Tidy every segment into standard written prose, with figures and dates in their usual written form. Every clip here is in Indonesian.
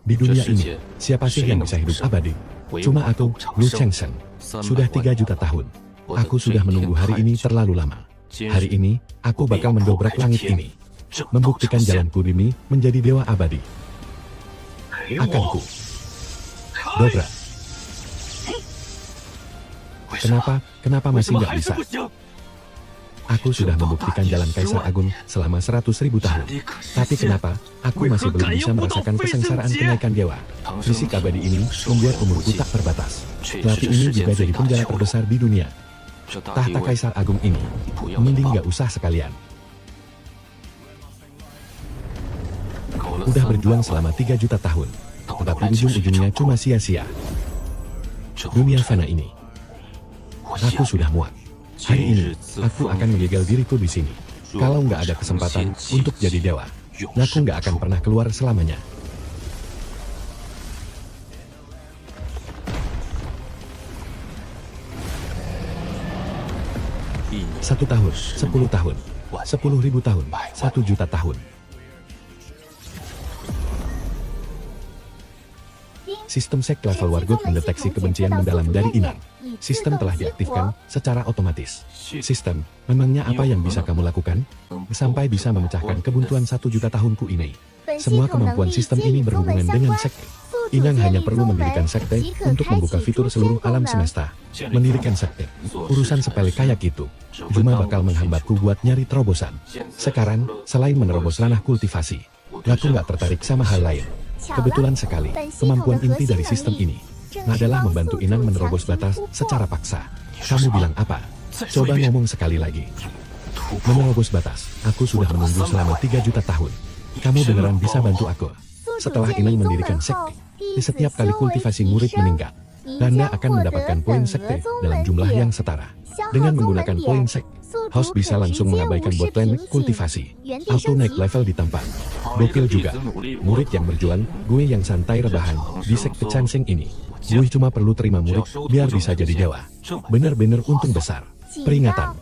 Di dunia ini, siapa sih yang bisa hidup abadi? Cuma aku, Lu Changsheng. Sudah 3 juta tahun. Aku sudah menunggu hari ini terlalu lama. Hari ini, aku bakal mendobrak langit ini. Membuktikan jalanku demi menjadi dewa abadi. Akanku dobrak. Kenapa masih nggak bisa? Aku sudah membuktikan jalan Kaisar Agung selama 100.000 tahun. Tapi kenapa aku masih belum bisa merasakan kesengsaraan kenaikan dewa? Fisik abadi ini membuat umurku tak terbatas. Tapi ini juga jadi penjara terbesar di dunia. Tahta Kaisar Agung ini, mending nggak usah sekalian. Udah berjuang selama 3 juta tahun, tetapi ujung-ujungnya cuma sia-sia. Dunia fana ini, aku sudah muak. Hari ini, aku akan menjegal diriku di sini. Kalau nggak ada kesempatan untuk jadi dewa, aku nggak akan pernah keluar selamanya. Satu tahun, 10 tahun, 10.000 tahun, 1 juta tahun. Sistem sek level Wargut mendeteksi kebencian mendalam dari Inang. Sistem telah diaktifkan secara otomatis. Sistem, memangnya apa yang bisa kamu lakukan? Sampai bisa memecahkan kebuntuan 1 juta tahunku ini. Semua kemampuan sistem ini berhubungan dengan sekte. Inang hanya perlu mendirikan sekte untuk membuka fitur seluruh alam semesta. Mendirikan sekte, urusan sepele kayak gitu, cuma bakal menghambatku buat nyari terobosan. Sekarang, selain menerobos ranah kultivasi, aku nggak tertarik sama hal lain. Kebetulan sekali, kemampuan inti dari sistem ini adalah membantu Inang menerobos batas secara paksa. Kamu bilang apa? Coba ngomong sekali lagi. Menerobos batas, aku sudah menunggu selama 3 juta tahun. Kamu beneran bisa bantu aku? Setelah Inang mendirikan sekte, di setiap kali kultivasi murid meningkat, Anda akan mendapatkan poin sekte dalam jumlah yang setara. Dengan menggunakan poin sekte, host bisa langsung mengabaikan botland kultivasi. Auto naik level ditampak. Gokil juga. Murid yang berjuang, gue yang santai rebahan di sekte Changsheng ini. Gue cuma perlu terima murid biar bisa jadi dewa. Bener-bener untung besar. Peringatan.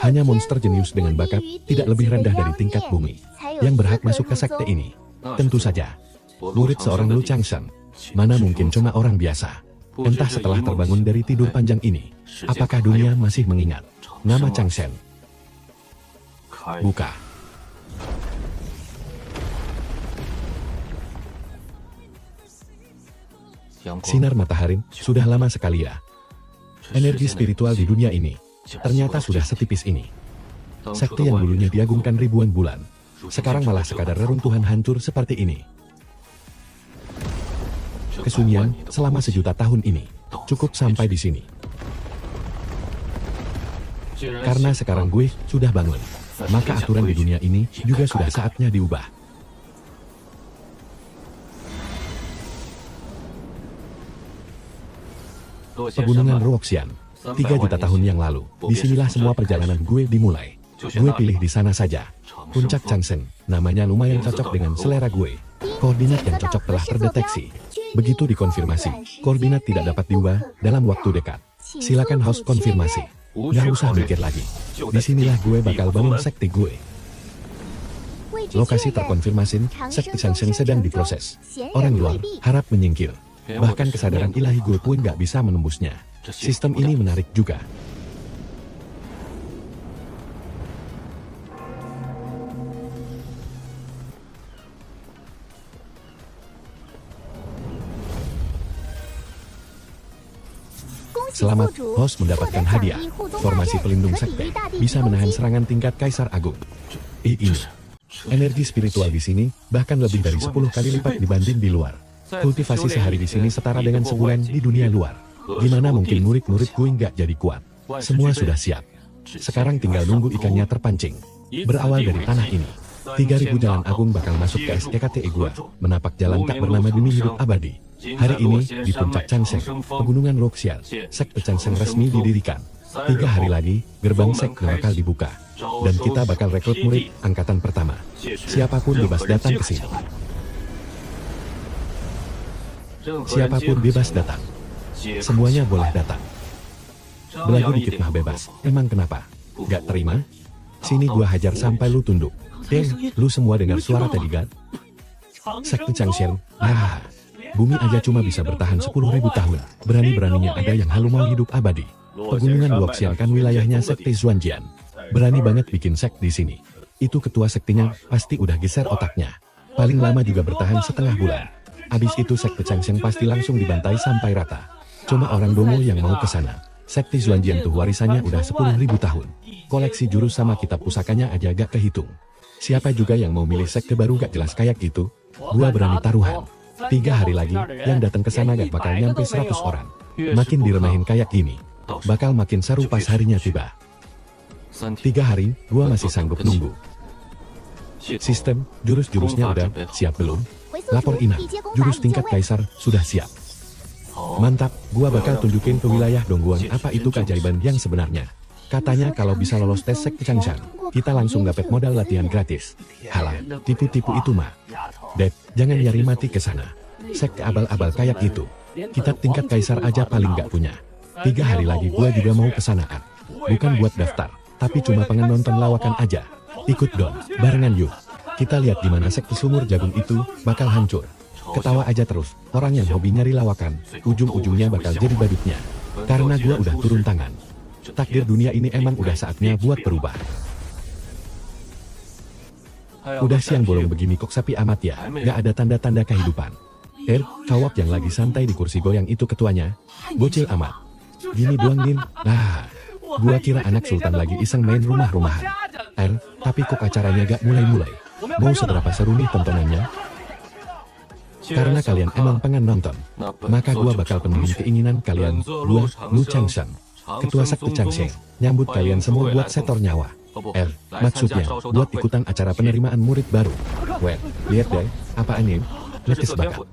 Hanya monster jenius dengan bakat tidak lebih rendah dari tingkat bumi yang berhak masuk ke sekte ini. Tentu saja, murid seorang Lu Changsheng. Mana mungkin cuma orang biasa. Entah setelah terbangun dari tidur panjang ini, apakah dunia masih mengingat nama Changsheng? Buka. Sinar matahari sudah lama sekali ya. Energi spiritual di dunia ini ternyata sudah setipis ini. Sekte yang dulunya diagungkan ribuan bulan, sekarang malah sekadar reruntuhan hancur seperti ini. Kesunyian selama 1 juta tahun ini cukup sampai di sini. Karena sekarang gue sudah bangun, maka aturan di dunia ini juga sudah saatnya diubah. Pegunungan Ruoxian, 3 juta tahun yang lalu, disinilah semua perjalanan gue dimulai. Gue pilih di sana saja. Puncak Changsheng, namanya lumayan cocok dengan selera gue. Koordinat yang cocok telah terdeteksi. Begitu dikonfirmasi, koordinat tidak dapat diubah dalam waktu dekat. Silakan host konfirmasi. Nggak usah mikir lagi. Disinilah gue bakal bangun sekte gue. Lokasi terkonfirmasi, sekte Changsheng sedang diproses. Orang luar harap menyingkir. Bahkan kesadaran ilahi gue pun nggak bisa menembusnya. Sistem ini menarik juga. Selamat, host mendapatkan hadiah. Formasi pelindung sekte bisa menahan serangan tingkat Kaisar Agung. Ini energi spiritual di sini bahkan lebih dari 10 kali lipat dibanding di luar. Kultivasi sehari di sini setara dengan sebulan di dunia luar. Gimana mungkin murid-murid gue nggak jadi kuat? Semua sudah siap. Sekarang tinggal nunggu ikannya terpancing. Berawal dari tanah ini, 3.000 jalan agung bakal masuk ke SKTE gua, menapak jalan tak bernama demi hidup abadi. Hari ini, di puncak Changsheng, pegunungan Ruoxian, sekte Changsheng resmi didirikan. 3 hari lagi, gerbang sekte bakal dibuka. Dan kita bakal rekrut murid angkatan pertama. Siapapun bebas datang ke sini. Siapapun bebas datang. Semuanya boleh datang. Belagu dikit mah bebas. Emang kenapa? Gak terima? Sini gua hajar sampai lu tunduk. Lu semua dengar suara tadi kan? Sekte Changsheng. Bumi aja cuma bisa bertahan 10.000 tahun. Berani-beraninya ada yang halu mau hidup abadi. Pegunungan Luoxian kan wilayahnya sekte Xuanjian. Berani banget bikin sek di sini. Itu ketua sektinya pasti udah geser otaknya. Paling lama juga bertahan setengah bulan. Abis itu sekte Changsheng pasti langsung dibantai sampai rata. Cuma orang dongo yang mau ke sana. Sekte Xuanjian tuh warisannya udah 10.000 tahun. Koleksi jurus sama kitab pusakanya aja gak kehitung. Siapa juga yang mau milih sekte baru gak jelas kayak gitu? Gua berani taruhan. 3 hari lagi, yang datang ke sana gak bakal nyampe 100 orang. Makin diremehin kayak gini, bakal makin seru pas harinya tiba. 3 hari, gua masih sanggup nunggu. Sistem, jurus-jurusnya udah siap belum? Lapor Ina, jurus tingkat kaisar sudah siap. Mantap, gua bakal tunjukin ke wilayah Dongguan apa itu keajaiban yang sebenarnya. Katanya kalau bisa lolos tes sekte Changshan, kita langsung dapat modal latihan gratis. Halah, tipu-tipu itu mah. Dad, jangan nyari mati ke sana. Sekte abal-abal kayak gitu. Kitab tingkat kaisar aja paling gak punya. 3 hari lagi gua juga mau ke sanaan. Bukan buat daftar, tapi cuma pengen nonton lawakan aja. Ikut dong, barengan yuk. Kita lihat gimana sekte sumur jagung itu bakal hancur. Ketawa aja terus, orang yang hobi nyari lawakan, ujung-ujungnya bakal jadi badutnya. Karena gua udah turun tangan. Takdir dunia ini emang udah saatnya buat berubah. Udah siang bolong begini kok sapi amat ya, gak ada tanda-tanda kehidupan. Kawak yang lagi santai di kursi goyang itu ketuanya, bocil amat. Gini doang Din, gua kira anak sultan lagi iseng main rumah-rumahan. Tapi kok acaranya gak mulai-mulai. Mau seberapa seru nih tontonannya? Karena kalian emang pengen nonton, maka gua bakal penuhin keinginan kalian. Gua, Lu Changsheng, ketua sekte Changsheng, nyambut kalian semua buat setor nyawa. Maksudnya, buat ikutan acara penerimaan murid baru. Lihat deh, apaan nih? Letis bakat.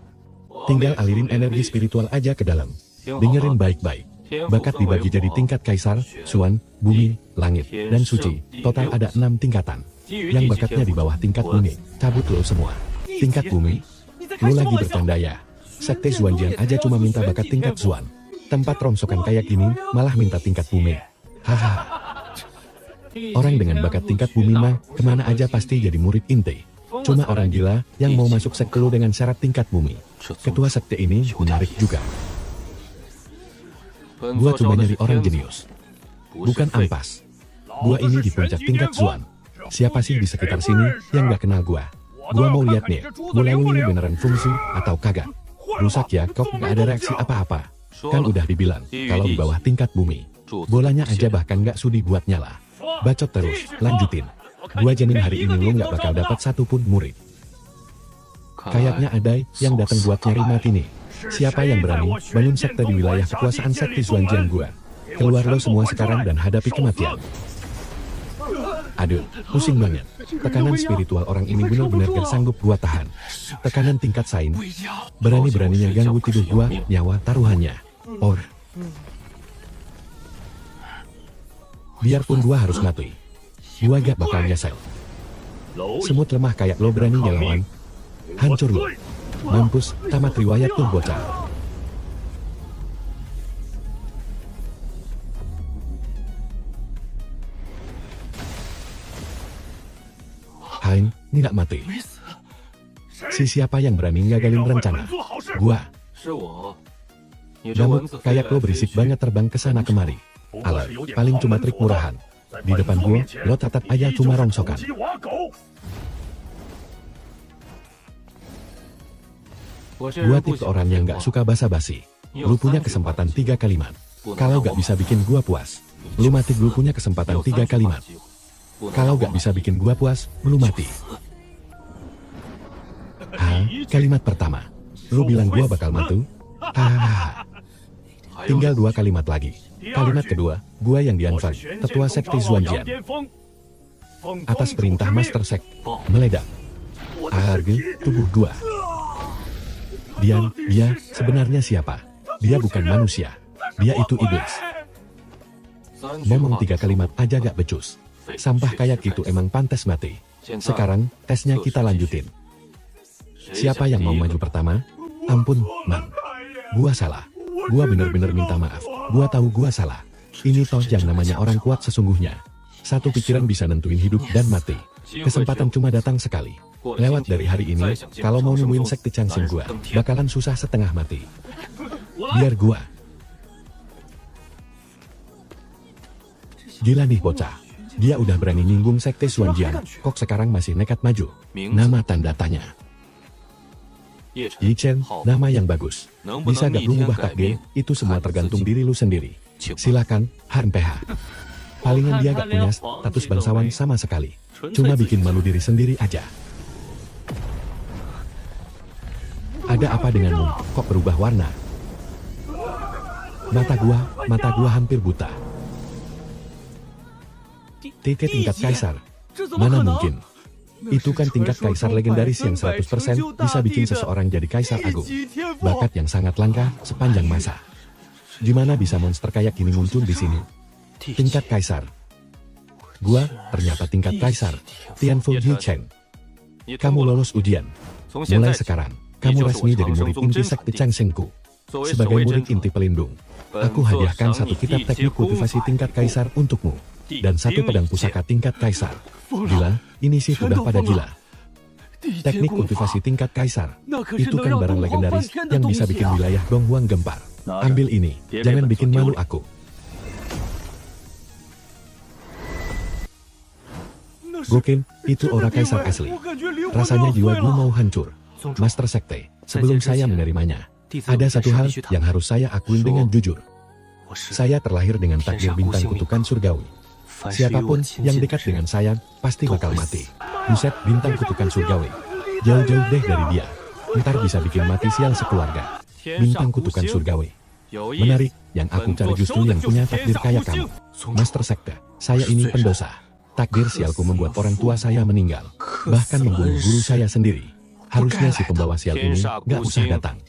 Tinggal alirin energi spiritual aja ke dalam. Dengerin baik-baik. Bakat dibagi jadi tingkat kaisar, Xuan, bumi, langit, dan suci. Total ada 6 tingkatan. Yang bakatnya di bawah tingkat bumi, cabut lo semua. Tingkat bumi? Lo lagi bercanda ya? Sekte Xuanjian aja cuma minta bakat tingkat Xuan. Tempat rongsokan kayak gini, malah minta tingkat bumi. Haha. Orang dengan bakat tingkat bumi mah, kemana aja pasti jadi murid inti. Cuma orang gila yang mau masuk sekte lo dengan syarat tingkat bumi. Ketua sekte ini menarik juga. Gua cuma nyari orang jenius, bukan ampas. Gua ini di puncak tingkat Xuan. Siapa sih di sekitar sini yang gak kenal gua? Gua mau lihat nih, bola ini beneran fungsi atau kagak. Rusak ya, kok gak ada reaksi apa-apa. Kan udah dibilang, kalau di bawah tingkat bumi, bolanya aja bahkan gak sudi buat nyala. Bacot terus, lanjutin. Gua jamin hari ini lo gak bakal dapat satupun murid. Kayaknya ada yang datang buat nyari mati nih. Siapa yang berani bangun sekte di wilayah kekuasaan sekte Xuanjian gua? Keluar lo semua sekarang dan hadapi kematian. Aduh, pusing banget. Tekanan spiritual orang ini benar-benar gak sanggup gua tahan. Tekanan tingkat sain. Berani-beraninya ganggu tidur gua, nyawa taruhannya. Biarpun gua harus mati, gua gak bakal nyesel. Semut lemah kayak lo berani ngelawan. Hancur lo. Mampus, tamat riwayat tuh bocah. Hain, tidak mati. Si siapa yang berani ngagalin rencana? Gua. Namun, kayak lo berisik banget terbang ke sana kemari. Alah, paling cuma trik murahan. Di depan gua, lo tatap aja cuma rongsokan. Gua tipe orang yang gak suka basa-basi. Lu punya kesempatan 3 kalimat. Kalau gak bisa bikin gua puas, lu mati. Lu punya kesempatan 3 kalimat. Kalau gak bisa bikin gua puas, lu mati. Kalimat pertama. Lu bilang gua bakal mantu? Tinggal 2 kalimat lagi. Kalimat kedua, gua yang dianfang, ketua sekte Xuanjian. Atas perintah Master Sek, meledak. Harga tubuh gua. Dia sebenarnya siapa? Dia bukan manusia. Dia itu iblis. Ngomong 3 kalimat aja gak becus. Sampah kayak gitu emang pantas mati. Sekarang, tesnya kita lanjutin. Siapa yang mau maju pertama? Ampun, Mang. Gua salah. Gua bener-bener minta maaf. Gua tahu gua salah. Ini toh yang namanya orang kuat sesungguhnya. Satu pikiran bisa nentuin hidup dan mati. Kesempatan cuma datang sekali. Lewat dari hari ini, kalau mau nemuin sekte Changxing gua, bakalan susah setengah mati. Biar gua. Gila nih bocah. Dia udah berani nyinggung sekte Xuanjian, kok sekarang masih nekat maju. Nama tanda tanya. Yi Chen, nama yang bagus. Bisa gak lu ngubah takdir? Itu semua tergantung diri lu sendiri. Silakan, HMPH. Palingan dia gak punya status bangsawan sama sekali. Cuma bikin malu diri sendiri aja. Ada apa denganmu? Kok berubah warna? Mata gua hampir buta. TK tingkat kaisar. Mana mungkin? Itu kan tingkat kaisar legendaris yang 100% bisa bikin seseorang jadi kaisar agung. Bakat yang sangat langka sepanjang masa. Gimana bisa monster kayak gini muncul di sini? Tingkat kaisar. Gua ternyata tingkat kaisar. Tianfu Yi Chen. Kamu lolos ujian. Mulai sekarang, kamu resmi jadi murid inti sekte Changxingku. Sebagai murid inti pelindung, aku hadiahkan satu kitab teknik kultivasi tingkat kaisar untukmu. Dan satu pedang pusaka tingkat kaisar. Gila, ini sih udah pada gila. Teknik kultivasi tingkat kaisar. Itu kan barang legendaris yang bisa bikin wilayah Donghuang gempar. Ambil ini, jangan bikin malu aku. Gokil, itu aura kaisar asli. Rasanya jiwa gue mau hancur. Master Sekte, sebelum saya menerimanya, ada satu hal yang harus saya akuin dengan jujur. Saya terlahir dengan takdir bintang kutukan surgawi. Siapapun yang dekat dengan saya, pasti bakal mati. Buset, bintang kutukan surgawi. Jauh-jauh deh dari dia. Ntar bisa bikin mati sial sekeluarga. Bintang kutukan surgawi. Menarik, yang aku cari justru yang punya takdir kayak kamu. Master Sekte, saya ini pendosa. Takdir sialku membuat orang tua saya meninggal. Bahkan membunuh guru saya sendiri. Harusnya si pembawa sial ini gak usah datang.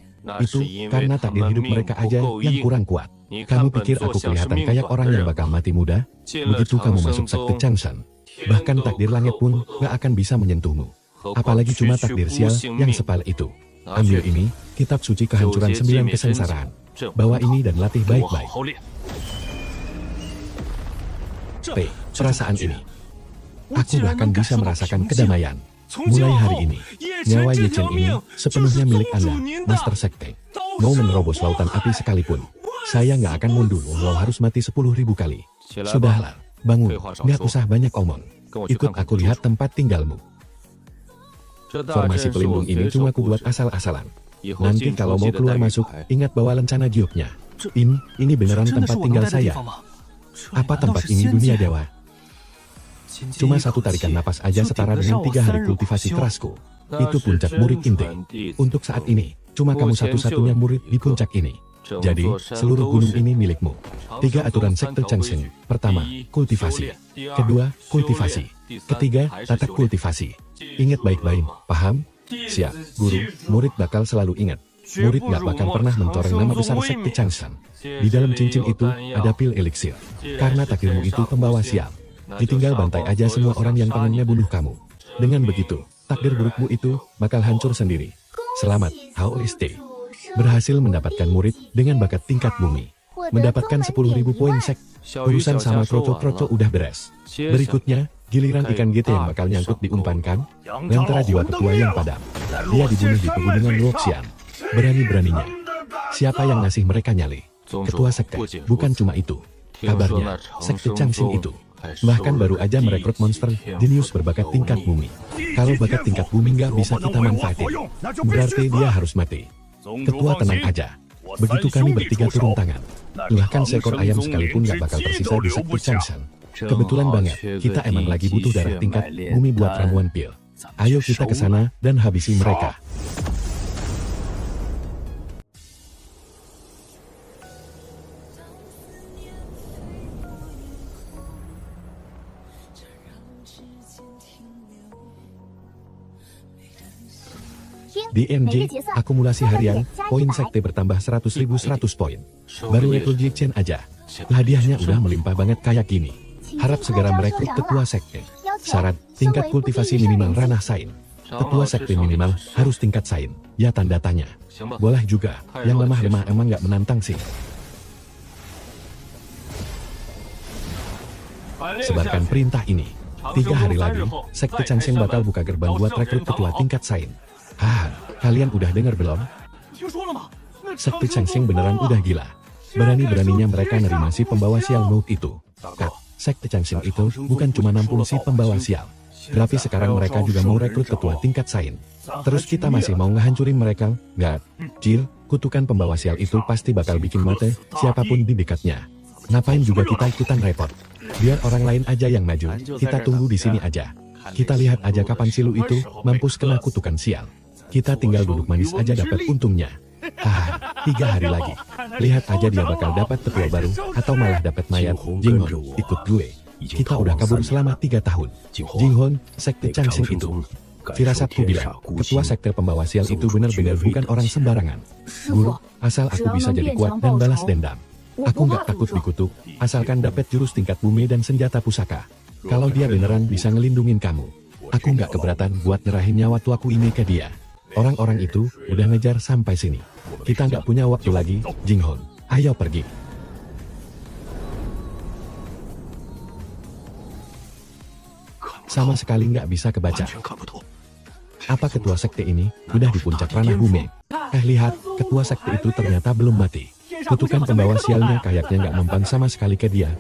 Itu karena takdir hidup mereka aja yang kurang kuat. Kamu pikir aku kelihatan kayak orang yang bakal mati muda? Begitu kamu masuk sekte Changxing, bahkan takdir langit pun gak akan bisa menyentuhmu. Apalagi cuma takdir sial yang sepale itu. Ambil ini, kitab suci kehancuran 9 kesengsaraan. Bawa ini dan latih baik-baik. Perasaan ini. Aku bahkan bisa merasakan kedamaian. Mulai hari ini, nyawa Yi Chen ini sepenuhnya milik Anda, Master Sekte. Mau menerobos lautan api sekalipun, saya nggak akan mundur walau harus mati 10.000 kali. Sudahlah, bangun, nggak usah banyak omong. Ikut aku lihat tempat tinggalmu. Formasi pelindung ini cuma ku buat asal-asalan. Nanti kalau mau keluar masuk, ingat bawa lencana gioknya. Ini beneran tempat tinggal saya. Apa tempat ini dunia dewa? Cuma satu tarikan napas aja setara dengan 3 hari kultivasi kerasku. Itu puncak murid inti. Untuk saat ini, cuma kamu satu-satunya murid di puncak ini. Jadi, seluruh gunung ini milikmu. 3 aturan sekte Changxing. Pertama, kultivasi. Kedua, kultivasi. Ketiga, tata kultivasi. Ingat baik-baik, paham? Siap, guru. Murid bakal selalu ingat. Murid gak bakal pernah mencoreng nama besar sekte Changxing. Di dalam cincin itu, ada pil eliksir. Karena takdirmu itu pembawa sial. Ditinggal bantai aja semua orang yang pengennya bunuh kamu. Dengan begitu, takdir burukmu itu bakal hancur sendiri. Selamat, HOST. Berhasil mendapatkan murid dengan bakat tingkat bumi. Mendapatkan 10.000 poin sek. Urusan sama kroco-kroco udah beres. Berikutnya, giliran ikan GT yang bakal nyangkut di umpan kan? Lentera jiwa ketua yang padam. Dia dibunuh di pegunungan Luoxian. Berani-beraninya. Siapa yang ngasih mereka nyali? Ketua sekte. Bukan cuma itu. Kabarnya, sekte Changxing itu bahkan baru aja merekrut monster jenius berbakat tingkat bumi. Kalau bakat tingkat bumi nggak bisa kita manfaatin, berarti dia harus mati. Ketua tenang aja. Begitu kami bertiga turun tangan, bahkan seekor ayam sekalipun nggak bakal tersisa di sekte Changxing. Kebetulan banget, kita emang lagi butuh darah tingkat bumi buat ramuan pil. Ayo kita ke sana dan habisi mereka. Di MJ, akumulasi harian, poin sekte bertambah 100.100 poin. Baru rekrut Yi Chen aja. Hadiahnya udah melimpah banget kayak gini. Harap segera merekrut ketua sekte. Syarat, tingkat kultivasi minimal ranah sain. Ketua sekte minimal harus tingkat sain. Ya tanda tanya. Boleh juga, yang lemah-lemah emang nggak menantang sih. Sebarkan perintah ini. 3 hari lagi, Sekte Changsheng bakal buka gerbang buat rekrut ketua tingkat Sain. Kalian udah dengar belum? Sekte Changsheng beneran udah gila. Berani-beraninya mereka nerima si pembawa sial maut itu. Sekte Changsheng itu bukan cuma nampung si pembawa sial. Tapi sekarang mereka juga mau rekrut ketua tingkat Sain. Terus kita masih mau ngehancurin mereka? Nggak, Jill, kutukan pembawa sial itu pasti bakal bikin mate siapapun di dekatnya. Ngapain juga kita ikutan repot? Biar orang lain aja yang maju, kita tunggu di sini aja. Kita lihat aja kapan silu itu mampus kena kutukan sial. Kita tinggal duduk manis aja dapat untungnya. 3 hari lagi. Lihat aja dia bakal dapat ketua baru, atau malah dapat mayat. Jinghon, ikut gue. Kita udah kabur selama 3 tahun. Jinghon, Sekte Changsheng itu. Firasatku bilang, ketua sekte pembawa sial itu benar-benar bukan orang sembarangan. Guru, asal aku bisa jadi kuat dan balas dendam. Aku nggak takut dikutuk, asalkan dapat jurus tingkat bumi dan senjata pusaka. Kalau dia beneran bisa ngelindungin kamu, aku nggak keberatan buat nyerahin nyawa tuaku ini ke dia. Orang-orang itu udah ngejar sampai sini. Kita nggak punya waktu lagi, Jinghon. Ayo pergi. Sama sekali nggak bisa kebaca. Apa ketua sekte ini udah di puncak ranah bumi? Lihat, ketua sekte itu ternyata belum mati. Kutukan pembawa sialnya kayaknya nggak mempan sama sekali ke dia.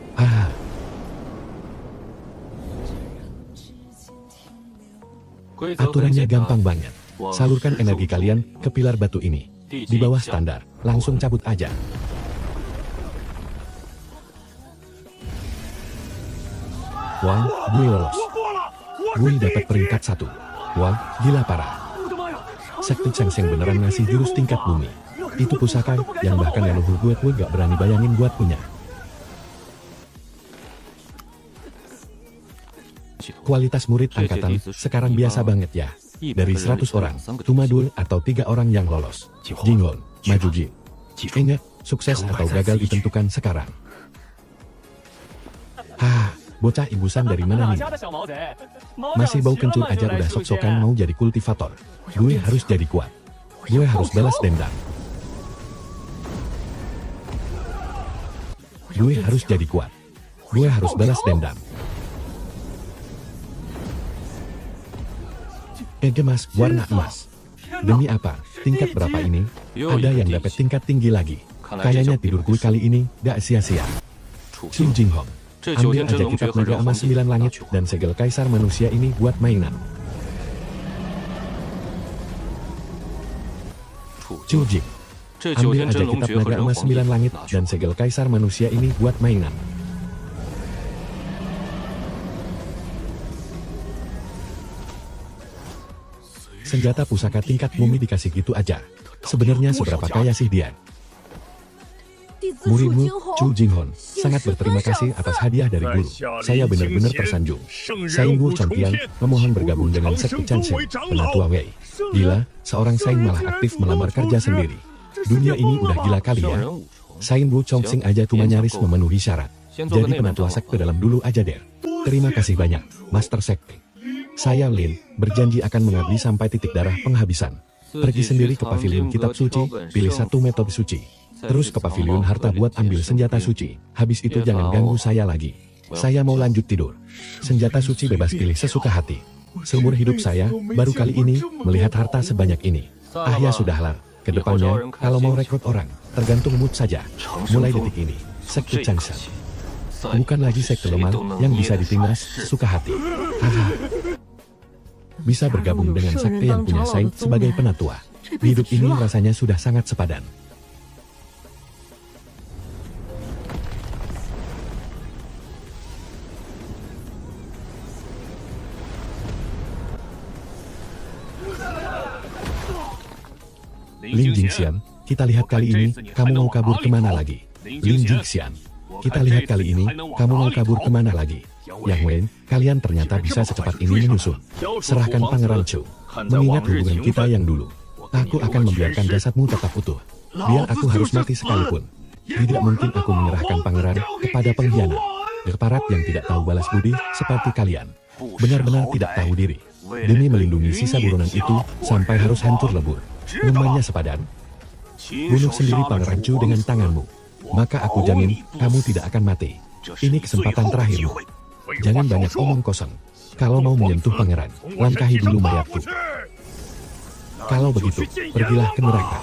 Aturannya gampang banget. Salurkan energi kalian ke pilar batu ini. Di bawah standar, langsung cabut aja. Wah, gue lolos. Gue dapat peringkat 1. Wah, gila parah. Sekte Changsheng beneran ngasih jurus tingkat bumi. Itu pusaka yang bahkan leluhur gue gak berani bayangin buat punya. Kualitas murid angkatan sekarang biasa banget ya. Dari 100 orang, cuma 2 atau 3 orang yang lolos. Jinghon, maju Ji. Ingat, sukses atau gagal ditentukan sekarang. Bocah ibusan dari mana nih? Masih bau kencur aja udah sok-sokan mau jadi kultivator. Gue harus jadi kuat. Gue harus balas dendam. Gue harus jadi kuat. Gue harus balas dendam. Emas, warna emas. Demi apa? Tingkat berapa ini? Ada yang dapat tingkat tinggi lagi. Kayaknya tidur gue kali ini gak sia-sia. Xu Jinghong, ambil aja kitab naga emas 9 langit dan segel kaisar manusia ini buat mainan. Xu Jing, ambil aja kitab naga emas 9 langit dan segel kaisar manusia ini buat mainan. Senjata pusaka tingkat bumi dikasih gitu aja. Sebenarnya seberapa kaya sih dia? Muridmu, Xu Jinghon, sangat berterima kasih atas hadiah dari guru. Saya benar-benar tersanjung. Saing Wu Chongqiang memohon bergabung dengan Sekte Changsheng, Penatua Wei. Gila, seorang Saing malah aktif melamar kerja sendiri. Dunia ini udah gila kali ya. Saing Wu Chongqing aja cuma nyaris memenuhi syarat. Jadi penatua sekte dalam dulu aja der. Terima kasih banyak, Master Sekte. Saya Lin, berjanji akan mengabdi sampai titik darah penghabisan. Pergi sendiri ke pavilion kitab suci, pilih satu metode suci. Terus ke pavilion harta buat ambil senjata suci. Habis itu jangan ganggu saya lagi. Saya mau lanjut tidur. Senjata suci bebas pilih sesuka hati. Seumur hidup saya, baru kali ini, melihat harta sebanyak ini. Ya sudahlah, kedepannya, kalau mau rekrut orang, tergantung mood saja. Mulai detik ini, Sekte Changsheng bukan lagi sekte lemah yang bisa ditindas sesuka hati. Bisa bergabung dengan sekte yang punya Saing sebagai penatua. Hidup ini rasanya sudah sangat sepadan. Lin Jingxian, kita lihat kali ini, kamu mau kabur kemana lagi? Lin Jingxian, kita lihat kali ini, kamu mau kabur kemana lagi? Yang Wen, kalian ternyata bisa secepat ini menyusun. Serahkan Pangeran Chu. Mengingat hubungan kita yang dulu, aku akan membiarkan jasadmu tetap utuh. Biar aku harus mati sekalipun. Tidak mungkin aku menyerahkan pangeran kepada pengkhianat. Berparat yang tidak tahu balas budi seperti kalian. Benar-benar tidak tahu diri. Demi melindungi sisa buronan itu, sampai harus hancur lebur. Ngemannya sepadan. Bunuh sendiri Pangeran Chu dengan tanganmu. Maka aku jamin, kamu tidak akan mati. Ini kesempatan terakhirmu. Jangan banyak omong kosong. Kalau mau menyentuh pangeran, langkahi dulu mayatku. Kalau begitu, pergilah ke neraka.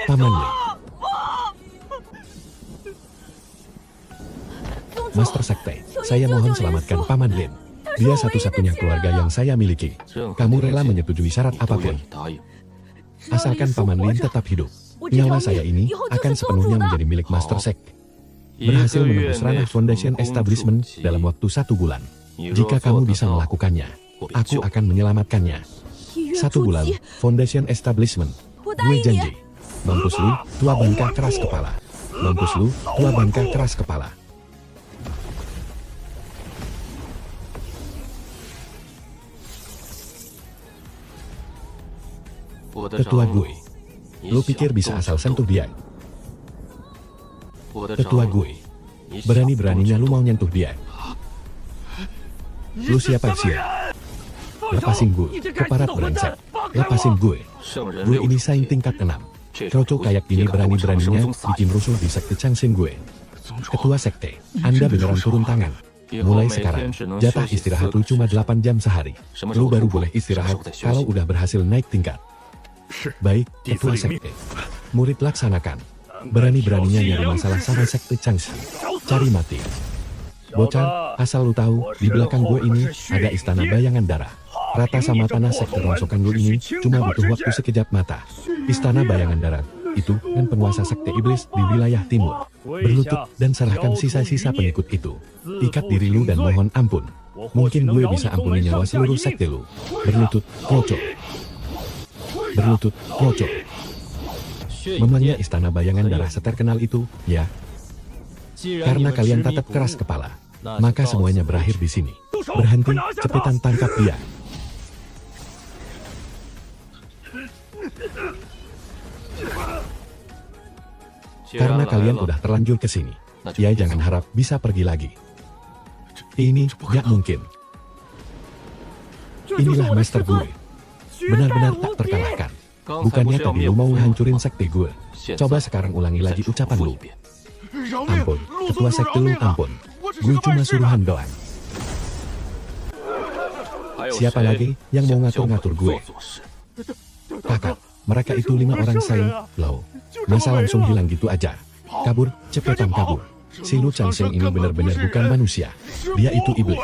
Paman Lin. Master Sekte, saya mohon selamatkan Paman Lin. Dia satu-satunya keluarga yang saya miliki. Kamu rela menyetujui syarat apapun. Asalkan Paman Lin tetap hidup, nyawa saya ini akan sepenuhnya menjadi milik Master Sekte. Berhasil menembus ranah Foundation Establishment dalam waktu 1 bulan. Jika kamu bisa melakukannya, aku akan menyelamatkannya. 1 bulan, Foundation Establishment. Gue janji. Mampus lu, tua bangka keras kepala. Mampus lu, tua bangka keras kepala. Ketua gue. Lu pikir bisa asal sentuh dia? Ketua gue. Berani-beraninya lu mau nyentuh dia. Lu siapa sih? Lepasin gue, keparat brengsek. Lepasin gue. Gue ini saing tingkat 6. Kroco kayak gini berani-beraninya bikin rusuh di sekte Changxin gue. Ketua sekte, Anda beneran turun tangan. Mulai sekarang, jatah istirahat lu cuma 8 jam sehari. Lu baru boleh istirahat kalau udah berhasil naik tingkat. Baik, Ketua sekte. Murid laksanakan. Berani-beraninya nyari masalah sama sekte Changxin. Cari mati. Bocah, asal lu tahu, di belakang gue ini ada istana bayangan darah. Rata sama tanah sekte rongsokan lu ini cuma butuh waktu sekejap mata. Istana bayangan darat itu dan penguasa sekte iblis di wilayah timur. Berlutut dan serahkan sisa-sisa pengikut itu. Ikat diri lu dan mohon ampun. Mungkin gue bisa ampuni nyawa seluruh sekte lu. Berlutut, kroco. Berlutut, kroco. Memangnya istana bayangan darah seterkenal itu, ya? Karena kalian tatap keras kepala, maka semuanya berakhir di sini. Berhenti, cepetan tangkap dia. Karena kalian udah terlanjur ke sini, ya jangan harap bisa pergi lagi. Ini gak mungkin. Inilah master gue. Benar-benar tak terkalahkan. Bukannya tadi lu mau hancurin sekte gue. Coba sekarang ulangi lagi ucapan lu. Ampun, ketua sekte lu ampun. Gue cuma suruhan doang. Siapa lagi yang mau ngatur-ngatur gue? Kakak, mereka itu 5 orang saing, loh. Masa langsung hilang gitu aja? Kabur, cepetan kabur. Si Lu Changxing ini benar-benar bukan manusia. Dia itu iblis.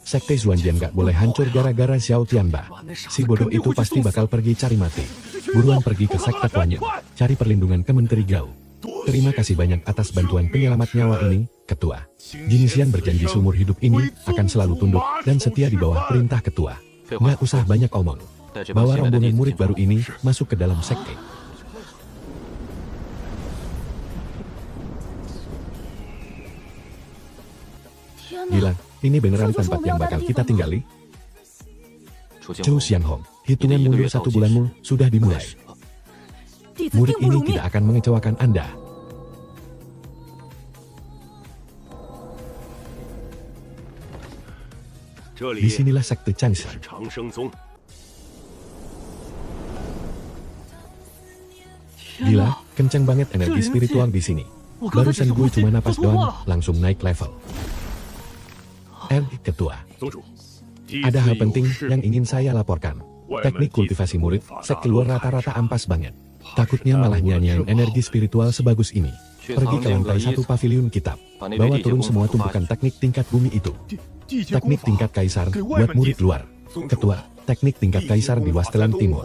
Sekte Xuanjian gak boleh hancur gara-gara Xiao Tianba. Si bodoh itu pasti bakal pergi cari mati. Buruan pergi ke sekte Kuan Yin, cari perlindungan ke Menteri Gao. Terima kasih banyak atas bantuan penyelamat nyawa ini, Ketua. Jin Xian berjanji seumur hidup ini akan selalu tunduk dan setia di bawah perintah Ketua. Nggak usah banyak omong. Bawa rombongan murid baru ini masuk ke dalam sekte. Gila, ini beneran tempat yang bakal kita tinggali? Zhou Xianhong, hitungan mundur 1 bulanmu sudah dimulai. Murid ini tidak akan mengecewakan Anda. Disinilah sekte Changxin. Gila, kencang banget energi spiritual di sini. Barusan gue cuma napas doang, langsung naik level. Ketua. Ada hal penting yang ingin saya laporkan. Teknik kultivasi murid, sekte luar rata-rata ampas banget. Takutnya malah nyanyain energi spiritual sebagus ini. Pergi ke lantai 1 pavilion kitab. Bawa turun semua tumpukan teknik tingkat bumi itu. Teknik tingkat kaisar buat murid luar. Ketua, teknik tingkat kaisar di Wasteland Timur.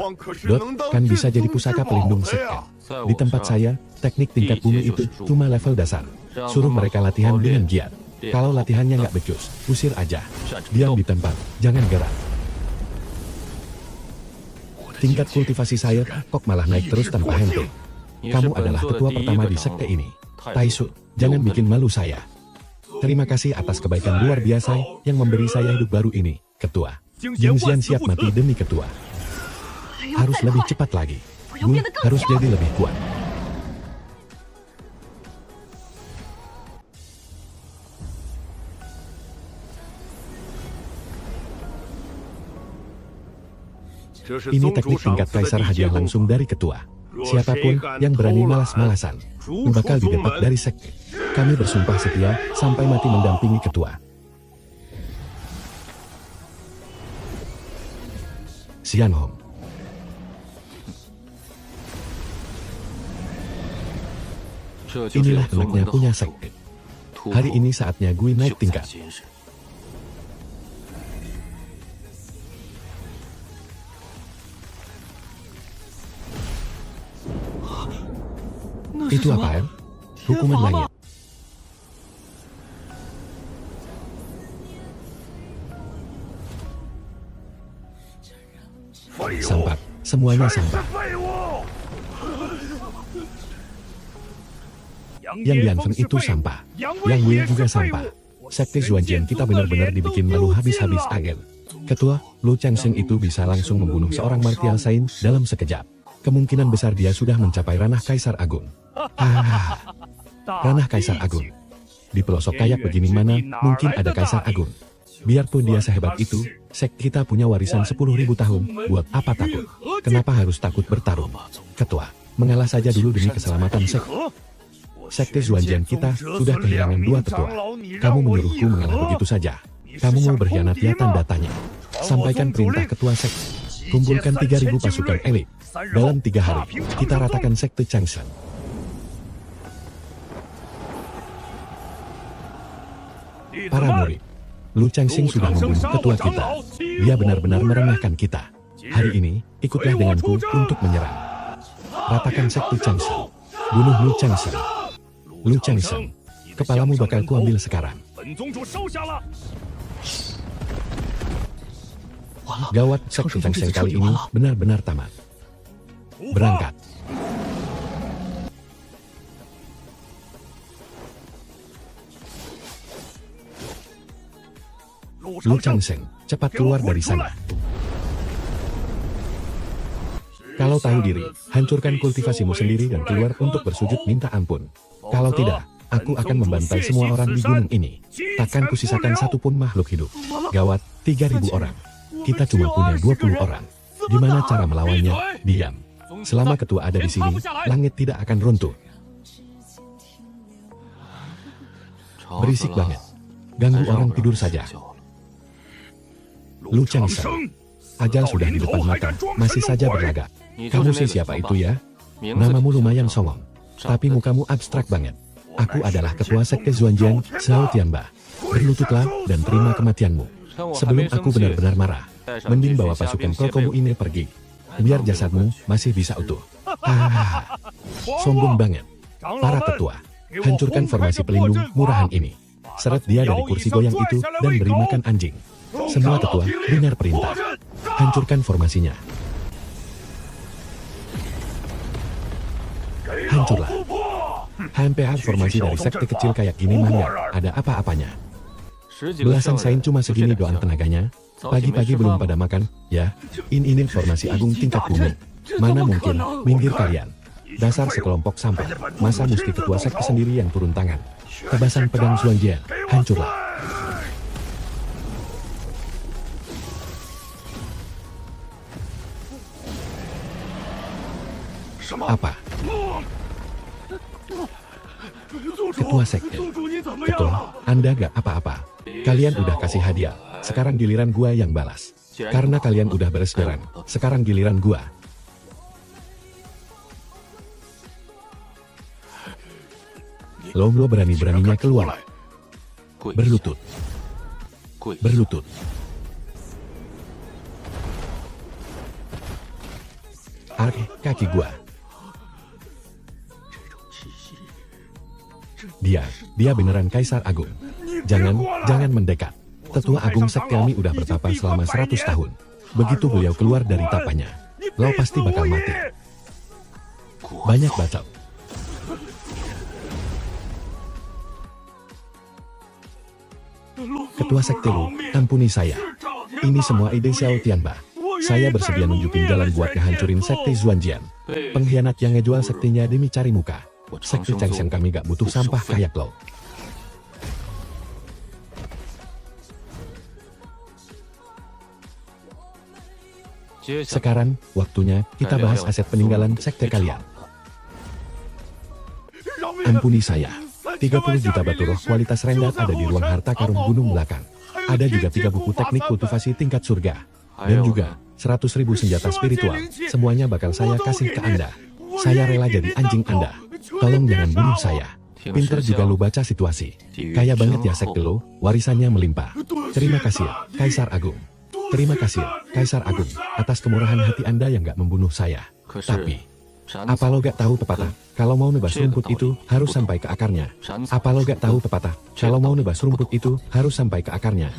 Kan bisa jadi pusaka pelindung sekte. Di tempat saya, teknik tingkat bumi itu cuma level dasar. Suruh mereka latihan dengan giat. Kalau latihannya nggak becus, usir aja. Diam di tempat, jangan gerak. Tingkat kultivasi saya kok malah naik terus tanpa henti. Kamu adalah ketua pertama di sekte ini. Taisu, jangan bikin malu saya. Terima kasih atas kebaikan luar biasa yang memberi saya hidup baru ini, Ketua. Jin Xian siap mati demi Ketua. Harus lebih cepat lagi. Gue harus jadi lebih kuat. Ini teknik tingkat kaisar hadiah langsung dari Ketua. Siapapun yang berani malas-malasan, bakal didepak dari sekte. Kami bersumpah setia sampai mati mendampingi ketua. Xian Hong. Inilah anaknya punya sekte. Hari ini saatnya gue naik tingkat. Itu apa, hukuman langit. Sampah, semuanya sampah. Yang Yanfeng itu sampah. Yang Wei juga sampah. Sekte Xuanjian kita benar-benar dibikin malu habis-habis agen. Ketua, Lu Changseng itu bisa langsung membunuh seorang martial saint dalam sekejap. Kemungkinan besar dia sudah mencapai ranah Kaisar Agung. Ranah Kaisar Agung. Di pelosok kayak begini mana mungkin ada Kaisar Agung. Biarpun dia sehebat itu, sekte kita punya warisan 10.000 tahun, buat apa takut? Kenapa harus takut bertarung? Ketua, mengalah saja dulu demi keselamatan sekte. Sekte Xuanjian kita sudah kehilangan 2 ketua. Kamu menyuruhku mengalah begitu saja. Kamu mau berkhianat ya tanda tanya. Sampaikan perintah ketua sekte. Kumpulkan 3.000 pasukan elit. Dalam 3 hari, kita ratakan sekte Changshan. Para murid, Lu Changsing sudah membunuh ketua kita. Dia benar-benar meremehkan kita. Hari ini, ikutlah denganku untuk menyerang. Ratakan sekte Changshan. Bunuh Lu Changsing. Lu Changseng, kepalamu bakal kuambil sekarang. Gawat, sekte Changseng kali ini benar-benar tamat. Berangkat. Lu Changseng, cepat keluar dari sana. Kalau tahu diri, hancurkan kultivasimu sendiri dan keluar untuk bersujud minta ampun. Kalau tidak, aku akan membantai semua orang di gunung ini. Takkan kusisakan satupun makhluk hidup. Gawat, 3.000 orang. Kita cuma punya 20 orang. Gimana cara melawannya? Diam. Selama ketua ada di sini, langit tidak akan runtuh. Berisik banget. Ganggu orang tidur saja. Lu Changseng, ajal sudah di depan mata, masih saja berlagak. Kamu sih siapa itu ya? Namamu lumayan songong, tapi mukamu abstrak banget. Aku adalah ketua sekte Xuanjian, Xiao Tianba. Berlututlah dan terima kematianmu. Sebelum aku benar-benar marah, mending bawa pasukan kokomu ini pergi. Biar jasadmu masih bisa utuh. Sombong banget. Para ketua, hancurkan formasi pelindung murahan ini. Seret dia dari kursi goyang itu dan beri makan anjing. Semua ketua dengar perintah. Hancurkan formasinya. Hancurlah. HMPH formasi dari sekte kecil kayak gini mah ada apa-apanya. Belasan saint cuma segini doang tenaganya. Pagi-pagi belum pada makan, ya. Ini formasi agung tingkat bumi. Mana mungkin, minggir kalian. Dasar sekelompok sampah. Masa mesti ketua sekte sendiri yang turun tangan. Tebasan pedang Xuanjian, hancurlah. Apa? Ketua sekte. Ketua, Anda gak apa-apa. Kalian udah kasih hadiah. Sekarang giliran gua yang balas. Karena kalian udah beres beran. Sekarang giliran gua. Lo berani-beraninya keluar. Berlutut. Berlutut. Kaki gua. Dia beneran Kaisar Agung. Jangan mendekat. Tetua Agung Sekte kami udah bertapa selama 100 tahun. Begitu beliau keluar dari tapanya, lo pasti bakal mati. Banyak bacot. Ketua Sekte Lu, ampuni saya. Ini semua ide Xiao Tianba. Saya bersedia nunjukin jalan buat ngehancurin Sekte Xuanjian. Pengkhianat yang ngejual sektenya demi cari muka. Sekte Changshan kami gak butuh sampah kayak lo. Sekarang, waktunya kita bahas aset peninggalan sekte kalian. Ampuni saya. 30 juta batu roh kualitas rendah ada di ruang harta karun gunung belakang. Ada juga 3 buku teknik kultivasi tingkat surga. Dan juga 100.000 senjata spiritual. Semuanya bakal saya kasih ke Anda. Saya rela jadi anjing Anda. Tolong jangan bunuh saya. Pinter juga lu baca situasi. Kaya banget ya sekte lo, warisannya melimpah. Terima kasih, Kaisar Agung. Terima kasih, Kaisar Agung, atas kemurahan hati Anda yang gak membunuh saya. Tapi, apa lo gak tahu pepatah, kalau mau nebas rumput itu, harus sampai ke akarnya. Apa lo gak tahu pepatah, kalau mau nebas rumput itu, harus sampai ke akarnya.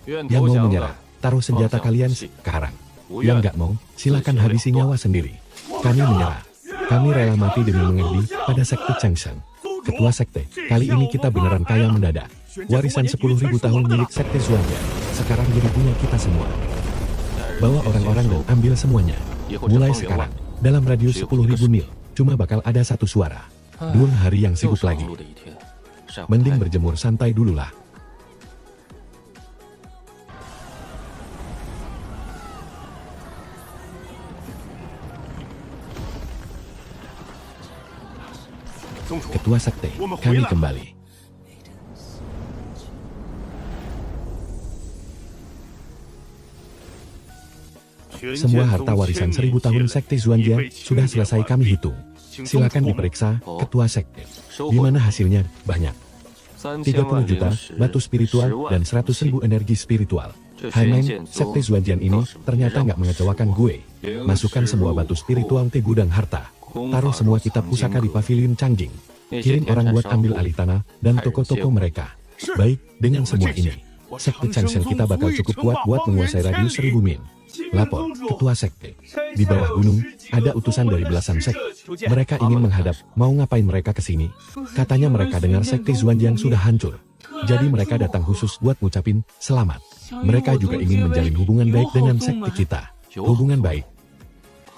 Yang mau menyerah, taruh senjata kalian sekarang. Yang gak mau, silakan habisi nyawa sendiri. Kami menyerah. Kami rela mati demi mengabdi pada sekte Changsheng. Ketua sekte, kali ini kita beneran kaya mendadak. Warisan 10.000 tahun milik sekte Xuanjian. Sekarang jadi punya kita semua. Bawa orang-orang dan ambil semuanya. Mulai sekarang, dalam radius 10.000 mil, cuma bakal ada satu suara. 2 hari yang sibuk lagi. Mending berjemur santai dululah. Ketua sekte, kami kembali. Semua harta warisan 1000 tahun sekte Xuanjian sudah selesai kami hitung. Silakan diperiksa, Ketua sekte. Di mana hasilnya? Banyak. 30 juta batu spiritual dan 100.000 energi spiritual. Hai men, sekte Xuanjian ini ternyata nggak mengecewakan gue. Masukkan semua batu spiritual ke gudang harta. Taruh semua kitab pusaka di pavilion Changjing. Kirim orang buat ambil alih tanah dan toko-toko mereka. Baik, dengan semua ini, sekte Changsheng kita bakal cukup kuat buat menguasai radius 1000 min. Lapor, Ketua sekte. Di bawah gunung, ada utusan dari belasan sekte. Mereka ingin menghadap, mau ngapain mereka ke sini? Katanya mereka dengar sekte Xuanjian sudah hancur. Jadi mereka datang khusus buat ngucapin selamat. Mereka juga ingin menjalin hubungan baik dengan sekte kita. Hubungan baik.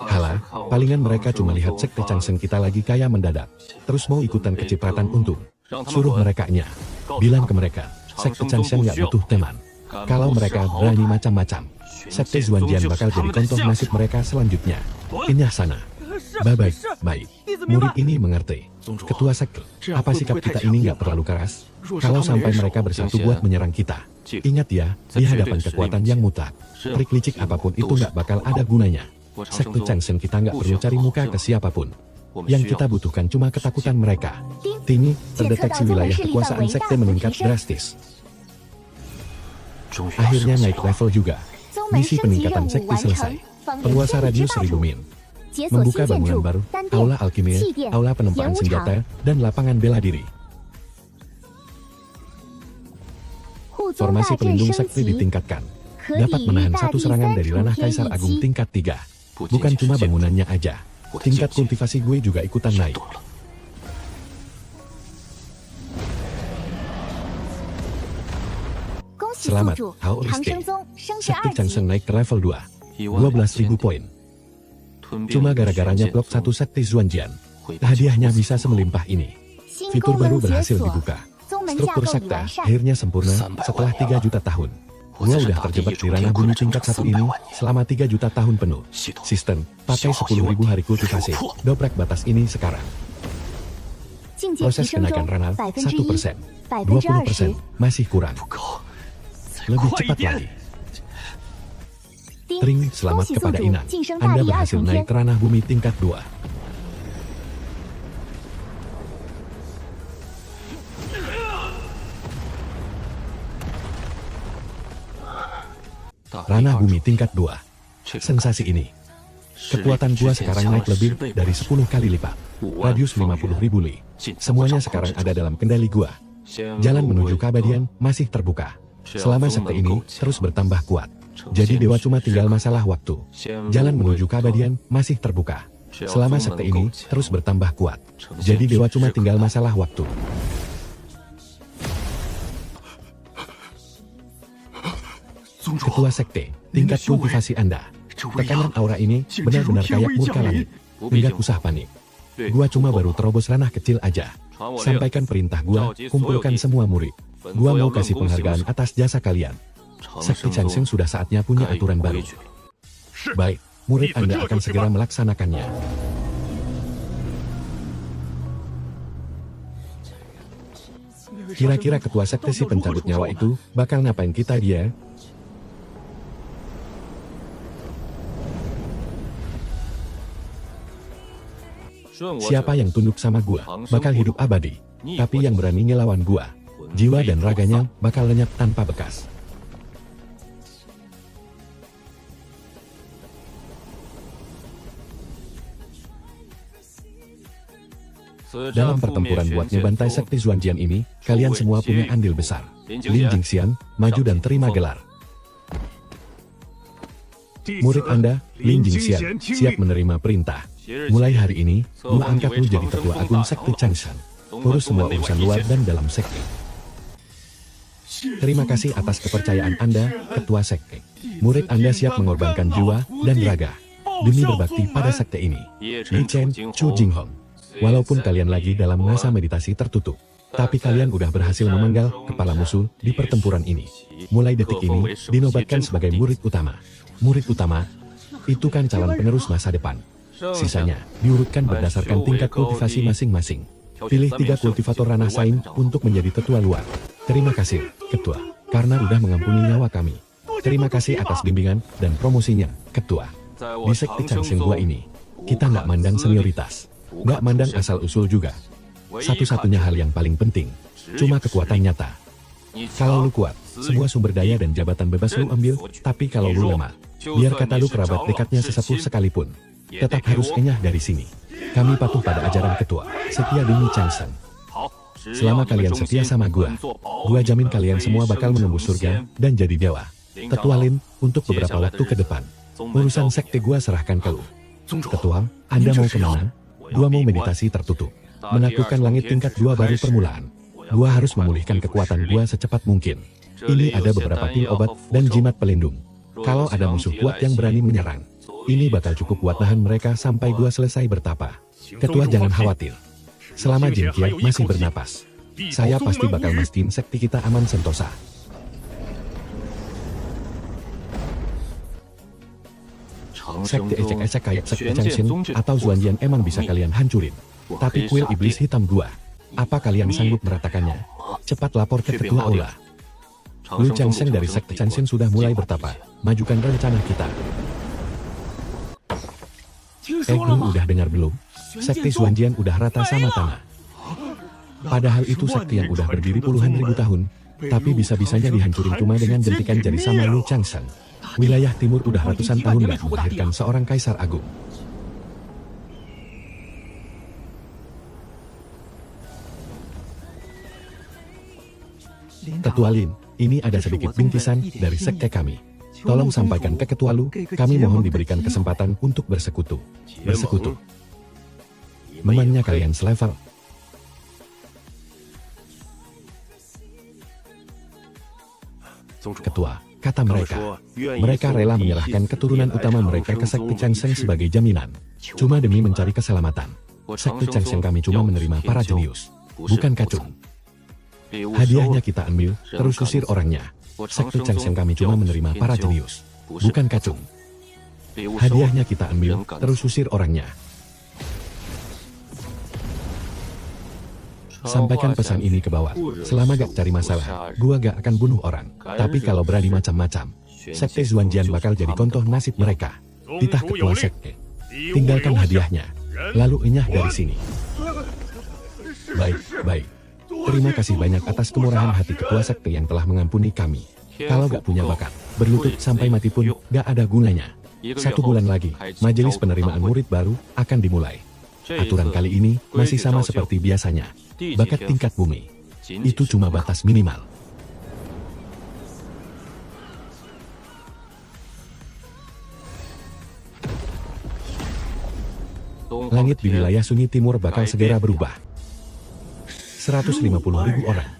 Halah, palingan mereka cuma lihat sekte Changsheng kita lagi kaya mendadak. Terus mau ikutan kecipratan untung. Suruh merekanya. Bilang ke mereka, sekte Changsheng nggak butuh teman. Kalau mereka berani macam-macam, sekte Xuanjian bakal jadi contoh nasib mereka selanjutnya. Inyah sana. Baik, baik. Murid ini mengerti. Ketua sekte, apa sikap kita ini nggak terlalu keras? Kalau sampai mereka bersatu buat menyerang kita. Ingat ya, di hadapan kekuatan yang mutlak, trik licik apapun itu nggak bakal ada gunanya. Sekte Changsheng kita nggak perlu cari muka ke siapapun. Yang kita butuhkan cuma ketakutan mereka. Tini, terdeteksi wilayah kekuasaan sekte meningkat drastis. Akhirnya naik level juga. Misi peningkatan sekte selesai. Penguasa radius 1000 min. Membuka bangunan baru, aula alkimia, aula penempaan senjata, dan lapangan bela diri. Formasi pelindung sekte ditingkatkan. Dapat menahan satu serangan dari ranah Kaisar Agung tingkat 3. Bukan cuma bangunannya aja, tingkat kultivasi gue juga ikutan naik. Selamat, Hao Riste. Sekte Changsheng naik ke level 2. 12.000 poin. Cuma gara-garanya blok 1 sekte Xuanjian. Hadiahnya bisa semelimpah ini. Fitur baru berhasil dibuka. Struktur sekte akhirnya sempurna setelah 3 juta tahun. Gua udah terjebak di ranah bumi tingkat 1 ini selama 3 juta tahun penuh. Sistem, pakai 10.000 hari kultivasi. Dobrak batas ini sekarang. Proses kenaikan ranah 1%, 20% masih kurang. Lebih cepat lagi. Tring, selamat kepada Inang. Anda berhasil naik ke ranah bumi tingkat 2. Ranah bumi tingkat 2. Sensasi ini. Kekuatan gua sekarang naik lebih dari 10 kali lipat. Radius 50.000 li. Semuanya sekarang ada dalam kendali gua. Jalan menuju keabadian masih terbuka. Selama sekte ini terus bertambah kuat. Jadi dewa cuma tinggal masalah waktu. Jalan menuju keabadian masih terbuka. Selama sekte ini terus bertambah kuat. Jadi dewa cuma tinggal masalah waktu. Ketua sekte, tingkat kultivasi Anda. Tekanan aura ini benar-benar kayak murka langit. Enggak usah panik. Gua cuma baru terobos ranah kecil aja. Sampaikan perintah gua, kumpulkan semua murid. Gua mau kasih penghargaan atas jasa kalian. Sekte Changsheng sudah saatnya punya aturan baru. Baik, murid Anda akan segera melaksanakannya. Kira-kira ketua sekte si pencabut nyawa itu bakal ngapain kita dia? Siapa yang tunduk sama gua, bakal hidup abadi. Tapi yang berani ngelawan gua, jiwa dan raganya bakal lenyap tanpa bekas. Dalam pertempuran buat ngebantai sekte Xuanjian ini, kalian semua punya andil besar. Lin Jingxian, maju dan terima gelar. Murid Anda, Lin Jingxian, siap menerima perintah. Mulai hari ini, gua angkat lu jadi ketua agung sekte Changshan. Urus semua urusan luar dan dalam sekte. Terima kasih atas kepercayaan Anda, ketua sekte. Murid Anda siap mengorbankan jiwa dan raga demi berbakti pada sekte ini. Li Chen, Chu Jinghong. Walaupun kalian lagi dalam masa meditasi tertutup, tapi kalian udah berhasil memenggal kepala musuh di pertempuran ini. Mulai detik ini, dinobatkan sebagai murid utama. Murid utama, itu kan calon penerus masa depan. Sisanya, diurutkan berdasarkan tingkat kultivasi masing-masing. Pilih 3 kultivator ranah saing untuk menjadi tetua luar. Terima kasih, ketua, karena udah mengampuni nyawa kami. Terima kasih atas bimbingan dan promosinya, ketua. Di sekte Changshan gua ini, kita nggak mandang senioritas. Nggak mandang asal-usul juga. Satu-satunya hal yang paling penting, cuma kekuatan nyata. Kalau lu kuat, semua sumber daya dan jabatan bebas lu ambil, tapi kalau lu lemah, biar kata lu kerabat dekatnya sesepuh sekalipun, tetap harus enyah dari sini. Kami patuh pada ajaran ketua, setia demi Changshan. Selama kalian setia sama gua jamin kalian semua bakal menembus surga dan jadi dewa. Tetua Lin, untuk beberapa waktu ke depan, urusan sekte gua serahkan ke lu. Ketua, Anda mau kemana? Gua mau meditasi tertutup, menaklukkan langit tingkat 2 baru permulaan. Gua harus memulihkan kekuatan gua secepat mungkin. Ini ada beberapa pil obat dan jimat pelindung. Kalau ada musuh kuat yang berani menyerang, ini bakal cukup buat nahan mereka sampai gua selesai bertapa. Ketua jangan khawatir. Selama Jin Qian masih bernapas, saya pasti bakal mastiin sekte kita aman sentosa. Sekte ecek-ecek kayak sekte Changshan atau Xuanjian emang bisa kalian hancurin. Tapi kuil iblis hitam gua, apa kalian sanggup meratakannya? Cepat lapor ke ketua aula. Lu Changshan dari sekte Changshan sudah mulai bertapa. Majukan rencana kita. Lu udah dengar belum? Sekte Xuanjian udah rata sama tanah. Padahal itu sekte yang udah berdiri puluhan ribu tahun, tapi bisa-bisanya dihancurin cuma dengan jentikan jari sama Lu Changshan. Wilayah timur udah ratusan tahun gak melahirkan seorang kaisar agung. Ketua Lin, ini ada sedikit bingkisan dari sekte kami. Tolong sampaikan ke ketua Lu, kami mohon diberikan kesempatan untuk bersekutu. Bersekutu. Memangnya kalian selevel? Ketua, kata mereka rela menyerahkan keturunan utama mereka ke sekte Changshan sebagai jaminan. Cuma demi mencari keselamatan. Sekte Changshan kami cuma menerima para jenius, bukan kacung. Hadiahnya kita ambil, terus usir orangnya. Sekte Changshan kami cuma menerima para jenius, bukan kacung. Hadiahnya kita ambil, terus usir orangnya. Sampaikan pesan ini ke bawah. Selama gak cari masalah, gua gak akan bunuh orang. Tapi kalau berani macam-macam, sekte Xuanjian bakal jadi contoh nasib mereka. Titah ketua sekte. Tinggalkan hadiahnya, lalu enyah dari sini. Baik. Terima kasih banyak atas kemurahan hati ketua sekte yang telah mengampuni kami. Kalau gak punya bakat, berlutut sampai mati pun gak ada gunanya. 1 bulan lagi, majelis penerimaan murid baru akan dimulai. Aturan kali ini masih sama seperti biasanya. Bakat tingkat bumi. Itu cuma batas minimal. Langit di wilayah Sunyi Timur bakal segera berubah. 150.000 orang.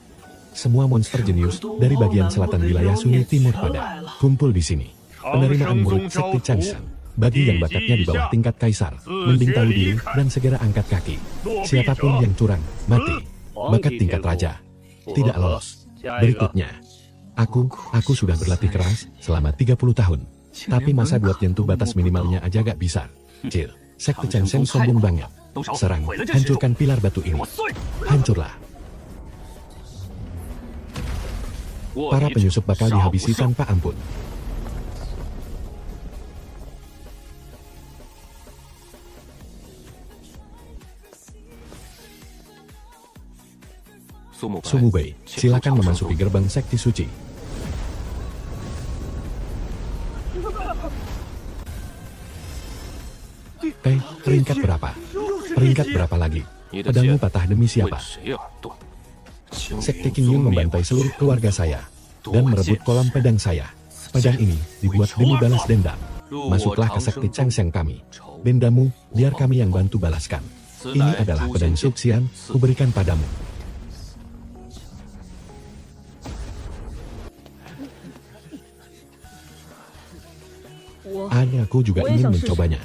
Semua monster jenius dari bagian selatan wilayah Sunyi Timur pada kumpul di sini. Penerimaan murid sekte Changshan. Bagi yang bakatnya di bawah tingkat kaisar, mending tahu diri dan segera angkat kaki. Siapapun yang curang, mati. Bakat tingkat raja, tidak lolos. Berikutnya, aku sudah berlatih keras selama 30 tahun. Tapi masa buat nyentuh batas minimalnya aja gak bisa. Cil, sekte Changsheng sombong banget. Serang, hancurkan pilar batu ini. Hancurlah. Para penyusup bakal dihabisi tanpa ampun. Sumubei, silakan memasuki gerbang sekti suci. Peringkat berapa? Peringkat berapa lagi? Pedangmu patah demi siapa? Sekte Qing Yun membantai seluruh keluarga saya dan merebut kolam pedang saya. Pedang ini dibuat demi balas dendam. Masuklah ke sekte Changsheng kami. Dendamu, biar kami yang bantu balaskan. Ini adalah pedang Suxian, kuberikan padamu. Aku juga ingin mencobanya.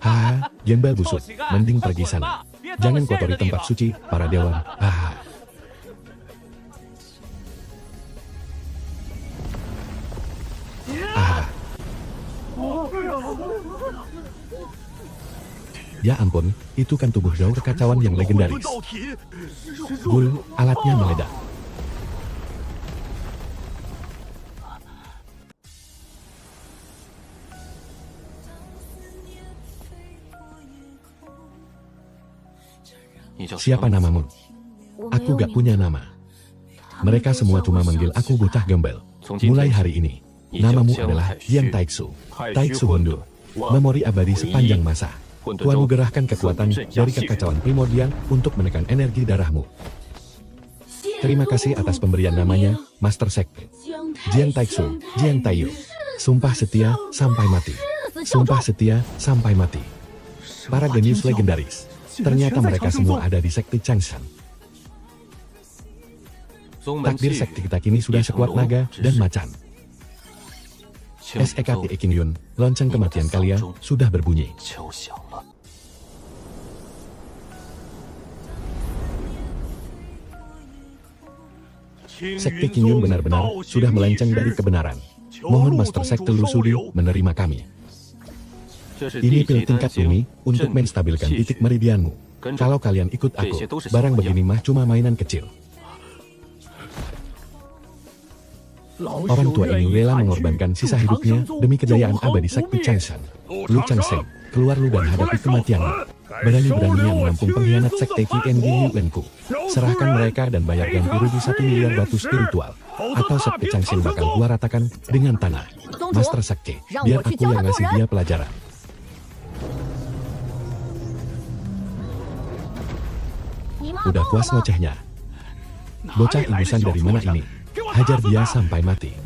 Haha, gembel busuk, mending pergi sana. Jangan kotori tempat suci, para dewa. Haha. Ya ampun, itu kan tubuh daur kekacauan yang legendaris. Gul, alatnya meledak. Siapa namamu? Aku gak punya nama. Mereka semua cuma manggil aku bocah gembel. Mulai hari ini, namamu adalah Jian Taixu. Taixu Hondu. Memori abadi sepanjang masa. Kuanugerahkan kekuatan dari kekacauan primordial untuk menekan energi darahmu. Terima kasih atas pemberian namanya, Master Sekte. Jian Taixu, Jian Taiyu. Sumpah setia sampai mati. Sumpah setia sampai mati. Para genius legendaris. Ternyata mereka semua ada di sekte Changsheng. Takdir sekte kita kini sudah sekuat naga dan macan. SEKT Qing Yun, lonceng kematian kalian sudah berbunyi. Sekte Qing Yun benar-benar sudah melenceng dari kebenaran. Mohon Master Sekte Lusudi menerima kami. Ini pil tingkat bumi untuk menstabilkan titik meridianmu. Kalau kalian ikut aku, barang begini mah cuma mainan kecil. Orang tua ini rela mengorbankan sisa hidupnya demi kejayaan abadi sekte Changsheng. Lu Changsheng, keluar lu dan hadapi kematianmu. Berani-beraninya menampung pengkhianat sekte Qing Yuanku. Serahkan mereka dan bayar ganti rugi 1 miliar batu spiritual. Atau sekte Changsheng bakal gua ratakan dengan tanah. Master Sekte, biar aku yang ngasih dia pelajaran. Udah puas ngocehnya. Bocah ingusan dari mana ini? Hajar dia sampai mati.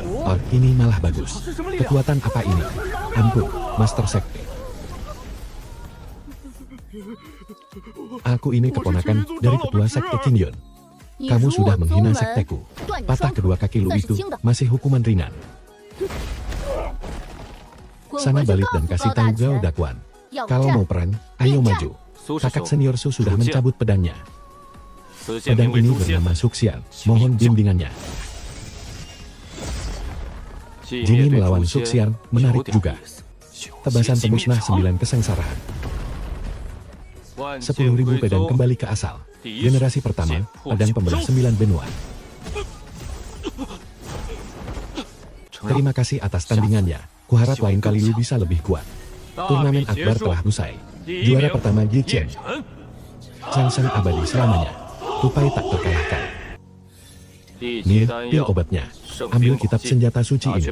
Oh, ini malah bagus. Kekuatan apa ini? Ampun, Master Sekte. Aku ini keponakan dari ketua sekte Qing Yun. Kamu sudah menghina sekteku. Patah kedua kaki lu itu masih hukuman ringan. Sana balik dan kasih tahu Gao Dakuan. Kalau mau perang, ayo maju. Kakak senior Su sudah mencabut pedangnya. Pedang ini bernama Suxian. Mohon bimbingannya. Jini melawan Suxian menarik juga. Tebasan pemusnah 9 kesengsaraan. 10.000 pedang kembali ke asal. Generasi pertama, pedang pembelah 9 benua. Terima kasih atas tandingannya. Kuharap lain kali lu bisa lebih kuat. Turnamen akbar telah usai. Juara pertama Yi Chen. Changsheng abadi selamanya. Tupai tak terkalahkan. Nih, pil obatnya. Ambil kitab senjata suci ini.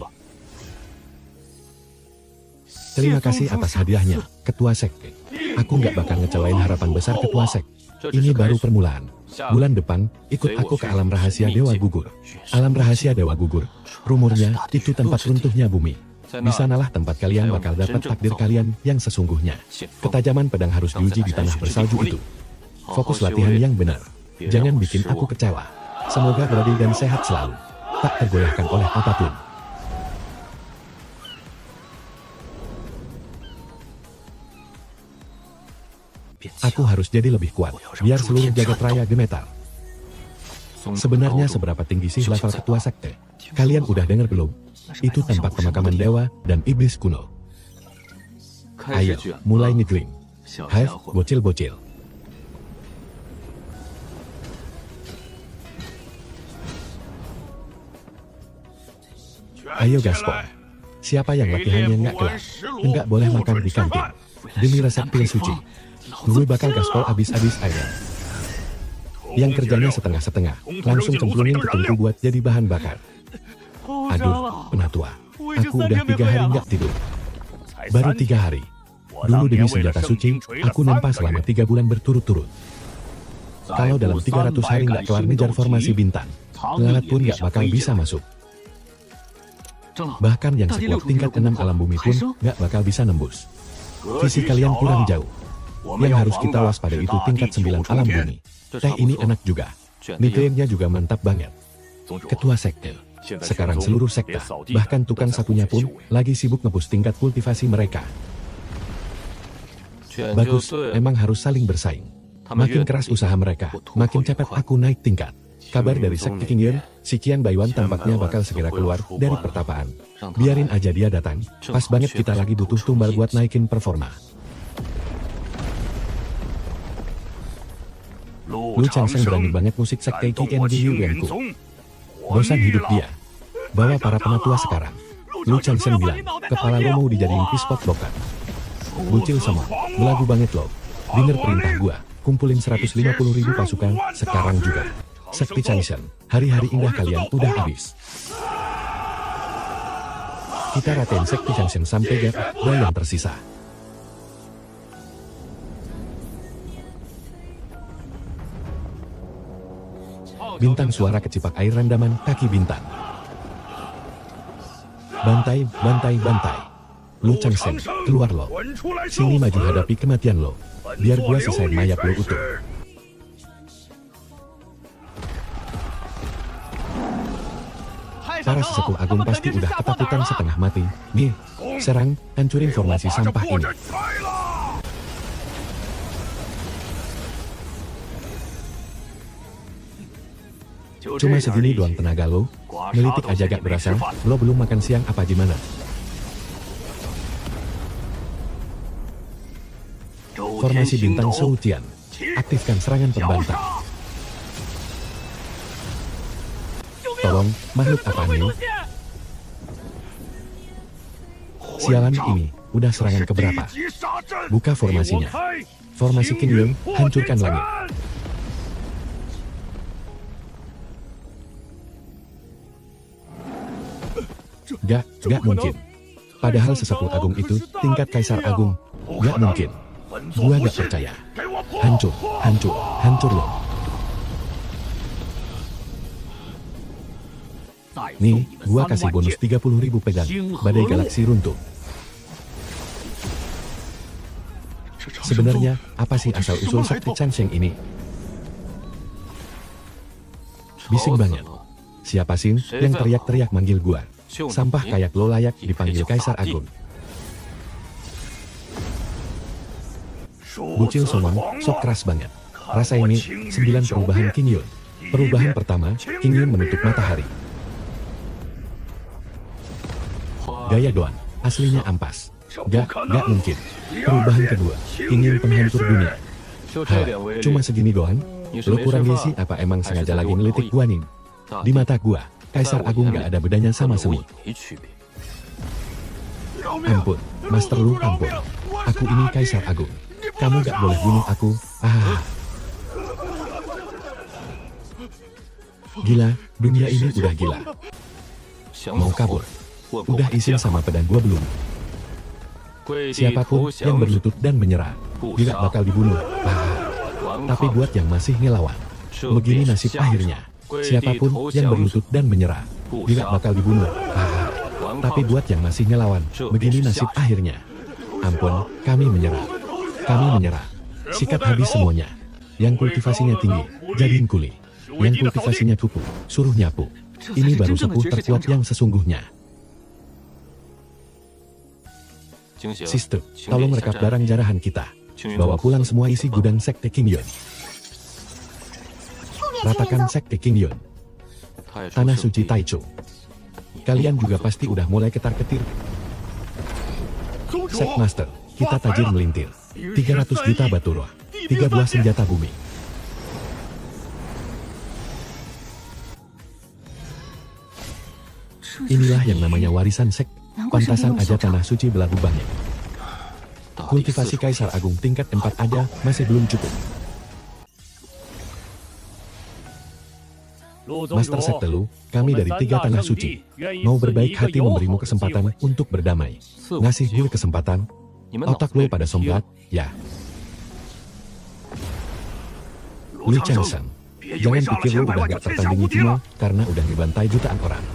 Terima kasih atas hadiahnya, Ketua Sekte. Aku nggak bakal ngecewain harapan besar Ketua Sekte. Ini baru permulaan. Bulan depan, ikut aku ke alam rahasia Dewa Gugur. Alam rahasia Dewa Gugur. Rumornya, itu tempat runtuhnya bumi. Di sanalah tempat kalian bakal dapat takdir kalian yang sesungguhnya. Ketajaman pedang harus diuji di tanah bersalju itu. Fokus latihan yang benar. Jangan bikin aku kecewa. Semoga beradi dan sehat selalu. Tak tergoyahkan oleh apapun. Aku harus jadi lebih kuat, biar seluruh jagat raya gemetar. Sebenarnya seberapa tinggi sih level ketua sekte? Kalian udah dengar belum? Itu tempat pemakaman dewa dan iblis kuno. Ayo, mulai ngidling. Hai, bocil-bocil. Ayo gaspol. Siapa yang latihannya nggak kelar, nggak boleh makan di kantin. Demi resep pil suci, gue bakal gaspol abis-abis ayam. Yang kerjanya setengah-setengah, langsung cemplungin ke tungku buat jadi bahan bakar. Aduh, penatua. Aku udah 3 hari nggak tidur. Baru 3 hari. Dulu demi senjata suci, aku nempa selama 3 bulan berturut-turut. Kalau dalam 300 hari nggak kelar ngejar formasi bintang, lalat pun nggak bakal bisa masuk. Bahkan yang sekuat tingkat 6 alam bumi pun nggak bakal bisa nembus. Visi kalian kurang jauh. Yang harus kita waspada itu tingkat 9 alam bumi. Teh ini enak juga. Nitrenya juga mantap banget. Ketua sekte. Sekarang seluruh sekte, bahkan tukang sapunya pun lagi sibuk ngebus tingkat kultivasi mereka. Bagus, emang harus saling bersaing. Makin keras usaha mereka, makin cepat aku naik tingkat. Kabar dari sekte Qingyun, si Qian Baiwan tampaknya bakal segera keluar dari pertapaan. Biarin aja dia datang, pas banget kita lagi butuh tumbal buat naikin performa. Lu Changsheng berani banget musik sekte Qian di Yuanku. Bosan hidup dia. Bawa para penatua sekarang. Lu Changsheng bilang, kepala lo mau dijadiin pispot lokat. Bucil semua, belagu banget lo. Dengar perintah gua, kumpulin 150.000 pasukan, sekarang juga. Sekte Changsheng, hari-hari indah kalian udah habis. Kita ratain sekte Changsheng sampai gak ada yang tersisa. Bintang suara kecipak air rendaman kaki bintang. Bantai, bantai, bantai. Lu Changsheng, keluar lo. Sini maju hadapi kematian lo. Biar gua sisain mayat lo utuh. Para sesepuh agung pasti udah ketakutan setengah mati. Nih, serang, hancurin formasi sampah ini. Cuma segini doang tenaga lo, ngelitik aja gak berasa, lo belum makan siang apa gimana? Formasi bintang Shou Tian, aktifkan serangan pembantah. Tolong, makhluk apa nih? Sialan ini, udah serangan keberapa? Buka formasinya. Formasi Qingyun, hancurkan langit. Gak mungkin. Padahal sesepuh agung itu tingkat kaisar agung. Gak mungkin. Gua gak percaya. Hancur, hancur, hancur loh. Nih, gua kasih bonus 30.000 pedang. Badai galaksi runtuh. Sebenarnya, apa sih asal-usul sekte Changsheng ini? Bising banget. Siapa sih yang teriak-teriak manggil gua? Sampah kayak lo layak dipanggil Kaisar Agung. Bucil somong, sok keras banget. Rasa ini, 9 perubahan Qingyun. Perubahan pertama, Qingyun menutup matahari. Gaya doang, aslinya ampas. Gak mungkin. Perubahan kedua, Qingyun penghancur dunia. Cuma segini doang? Lo kurang ngisi apa emang sengaja lagi ngelitik gua nih? Di mata gua, Kaisar Agung gak ada bedanya sama semi. Ampun, Master Lu ampun. Aku ini Kaisar Agung. Kamu gak boleh bunuh aku. Gila, dunia ini udah gila. Mau kabur. Udah izin sama pedang gua belum? Siapapun yang berlutut dan menyerah, gak bakal dibunuh. Tapi buat yang masih ngelawan, begini nasib akhirnya. Siapapun yang berlutut dan menyerah, gak bakal dibunuh. Tapi buat yang masih ngelawan, begini nasib akhirnya. Ampun, kami menyerah. Kami menyerah. Sikat habis semuanya. Yang kultivasinya tinggi, jadiin kuli. Yang kultivasinya kupu, suruh nyapu. Ini baru sepuh terkuat yang sesungguhnya. Sister, tolong rekap barang jarahan kita. Bawa pulang semua isi gudang sekte Qingyun. Ratakan sekte Qingyun. Tanah suci Taichung. Kalian juga pasti udah mulai ketar-ketir. Sek Master, kita tajir melintir. 300 juta batu roh, 3 buah senjata bumi. Inilah yang namanya warisan sek. Pantasan aja tanah suci belagu banyak. Kultivasi Kaisar Agung tingkat 4 aja masih belum cukup. Master Sekte Lu, kami dari 3 tanah suci, mau berbaik hati memberimu kesempatan untuk berdamai. Ngasih gue kesempatan, otak lu pada sombrat, ya. Li Changsheng, jangan pikir lu udah gak tertandingi cuma karena udah dibantai jutaan orang.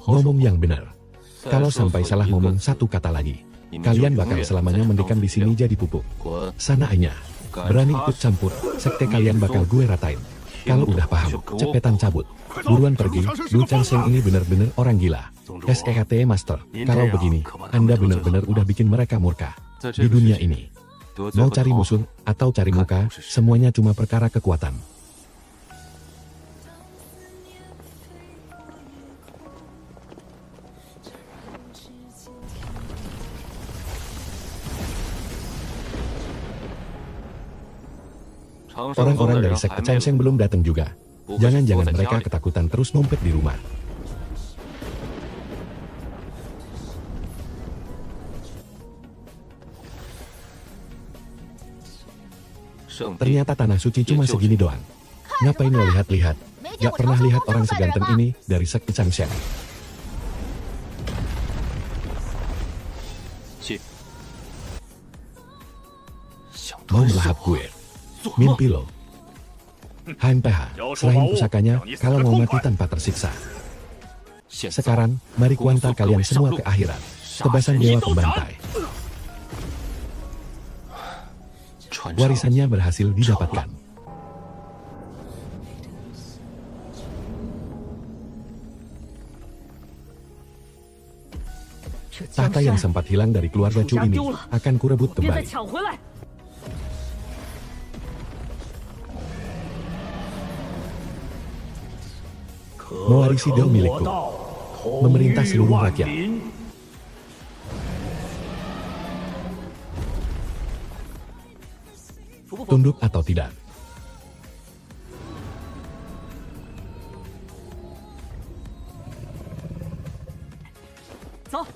Ngomong yang benar. Kalau sampai salah ngomong satu kata lagi, kalian bakal selamanya mendekam di sini jadi pupuk. Sana Ainya, berani ikut campur, sekte kalian bakal gue ratain. Kalau udah paham, cepetan cabut. Buruan pergi, Lu Changsheng ini bener-bener orang gila. SEKT Master, kalau begini, Anda bener-bener udah bikin mereka murka. Di dunia ini, mau cari musuh atau cari muka, semuanya cuma perkara kekuatan. Orang-orang dari sekte Changsheng belum datang juga. Jangan-jangan mereka ketakutan terus ngumpet di rumah. Ternyata tanah suci cuma segini doang. Ngapain lo lihat-lihat? Gak pernah lihat orang seganteng ini dari sekte Changsheng. Mau melahap gue? Mimpi lo. HMPH, serahin pusakanya kalau mau mati tanpa tersiksa. Sekarang, mari kuantar kalian semua ke akhirat. Tebasan dewa pembantai. Warisannya berhasil didapatkan. Tahta yang sempat hilang dari keluarga Chu ini akan kurebut kembali. Mewarisi dao milikku, memerintah seluruh rakyat. Tunduk atau tidak?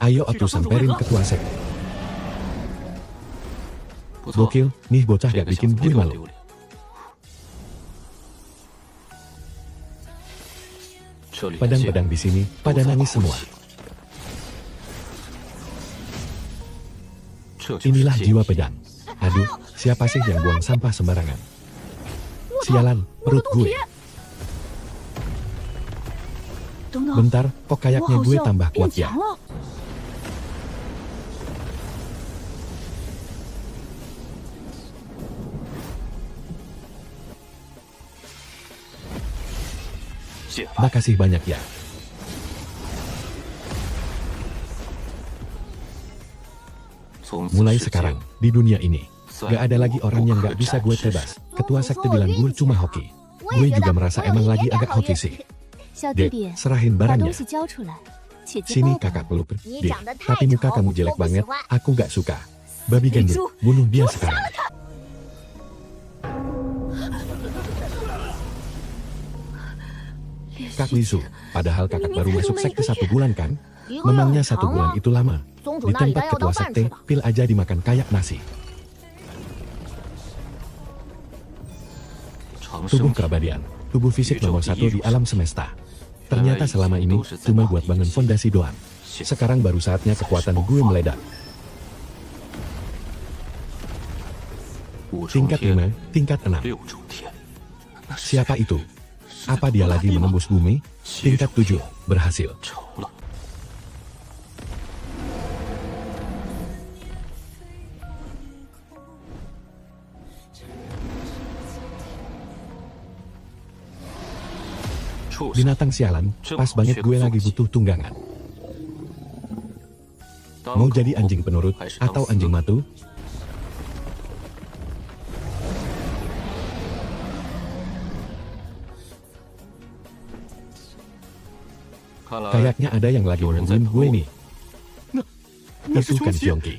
Ayo atuh samperin ketua sek. Gokil, nih bocah gak bikin gue malu. Pedang-pedang di sini pada nangis semua. Inilah jiwa pedang. Aduh, siapa sih yang buang sampah sembarangan? Sialan, perut gue. Bentar, kok kayaknya gue tambah kuat ya? Makasih banyak ya. Mulai sekarang, di dunia ini, gak ada lagi orang yang gak bisa gue tebas. Ketua sekte bilang gue cuma hoki. Gue juga merasa emang lagi agak hoki sih. Dek, serahin barangnya. Sini kakak peluk. Dek, tapi muka kamu jelek banget, aku gak suka. Babi gendut, bunuh dia sekarang. Kak Lisu, padahal kakak baru masuk sekte 1 bulan kan? Memangnya 1 bulan itu lama? Di tempat ketua sekte, pil aja dimakan kayak nasi. Tubuh keabadian, tubuh fisik nomor 1 di alam semesta. Ternyata selama ini cuma buat bangun fondasi doang. Sekarang baru saatnya kekuatan gue meledak. Tingkat 5, tingkat 6. Siapa itu? Apa dia lagi menembus bumi? Tingkat 7, berhasil. Binatang sialan, pas banget gue lagi butuh tunggangan. Mau jadi anjing penurut atau anjing matu? Kayaknya ada yang lagi nungguin gue nih. Itu kan Xiongqi,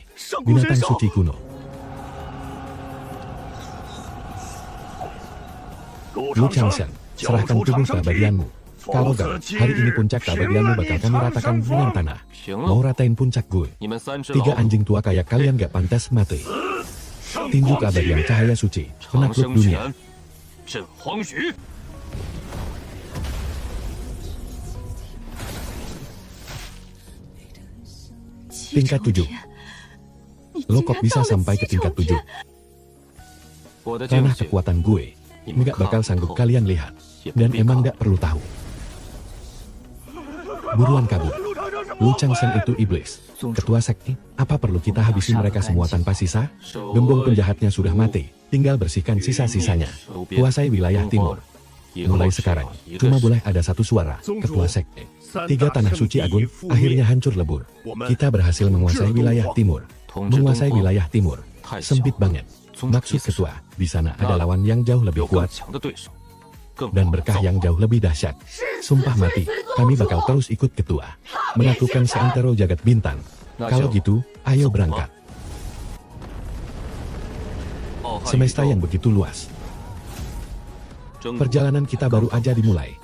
binatang suci kuno. Lu Changshan, serahkan tubuh keabadianmu. Kalau gak, hari ini puncak keabadianmu bakal kami ratakan dengan tanah. Mau ratain puncak gue. 3 anjing tua kayak kalian gak pantas mati. Tinju keabadian cahaya suci, penakluk dunia. Tingkat 7. Lo kok bisa sampai ke tingkat 7? Tanah kekuatan gue, nggak bakal sanggup kalian lihat. Dan emang nggak perlu tahu. Buruan kabur. Lu Changshan itu iblis. Ketua sekte, apa perlu kita habisi mereka semua tanpa sisa? Gembong penjahatnya sudah mati, tinggal bersihkan sisa-sisanya. Kuasai wilayah timur. Mulai sekarang, cuma boleh ada satu suara, ketua sekte. 3 tanah suci agung, akhirnya hancur lebur. Kita berhasil menguasai wilayah timur. Menguasai wilayah timur. Sempit banget. Maksud ketua, di sana ada lawan yang jauh lebih kuat. Dan berkah yang jauh lebih dahsyat. Sumpah mati, kami bakal terus ikut ketua. Menaklukkan seantero jagat bintang. Kalau gitu, ayo berangkat. Semesta yang begitu luas. Perjalanan kita baru aja dimulai.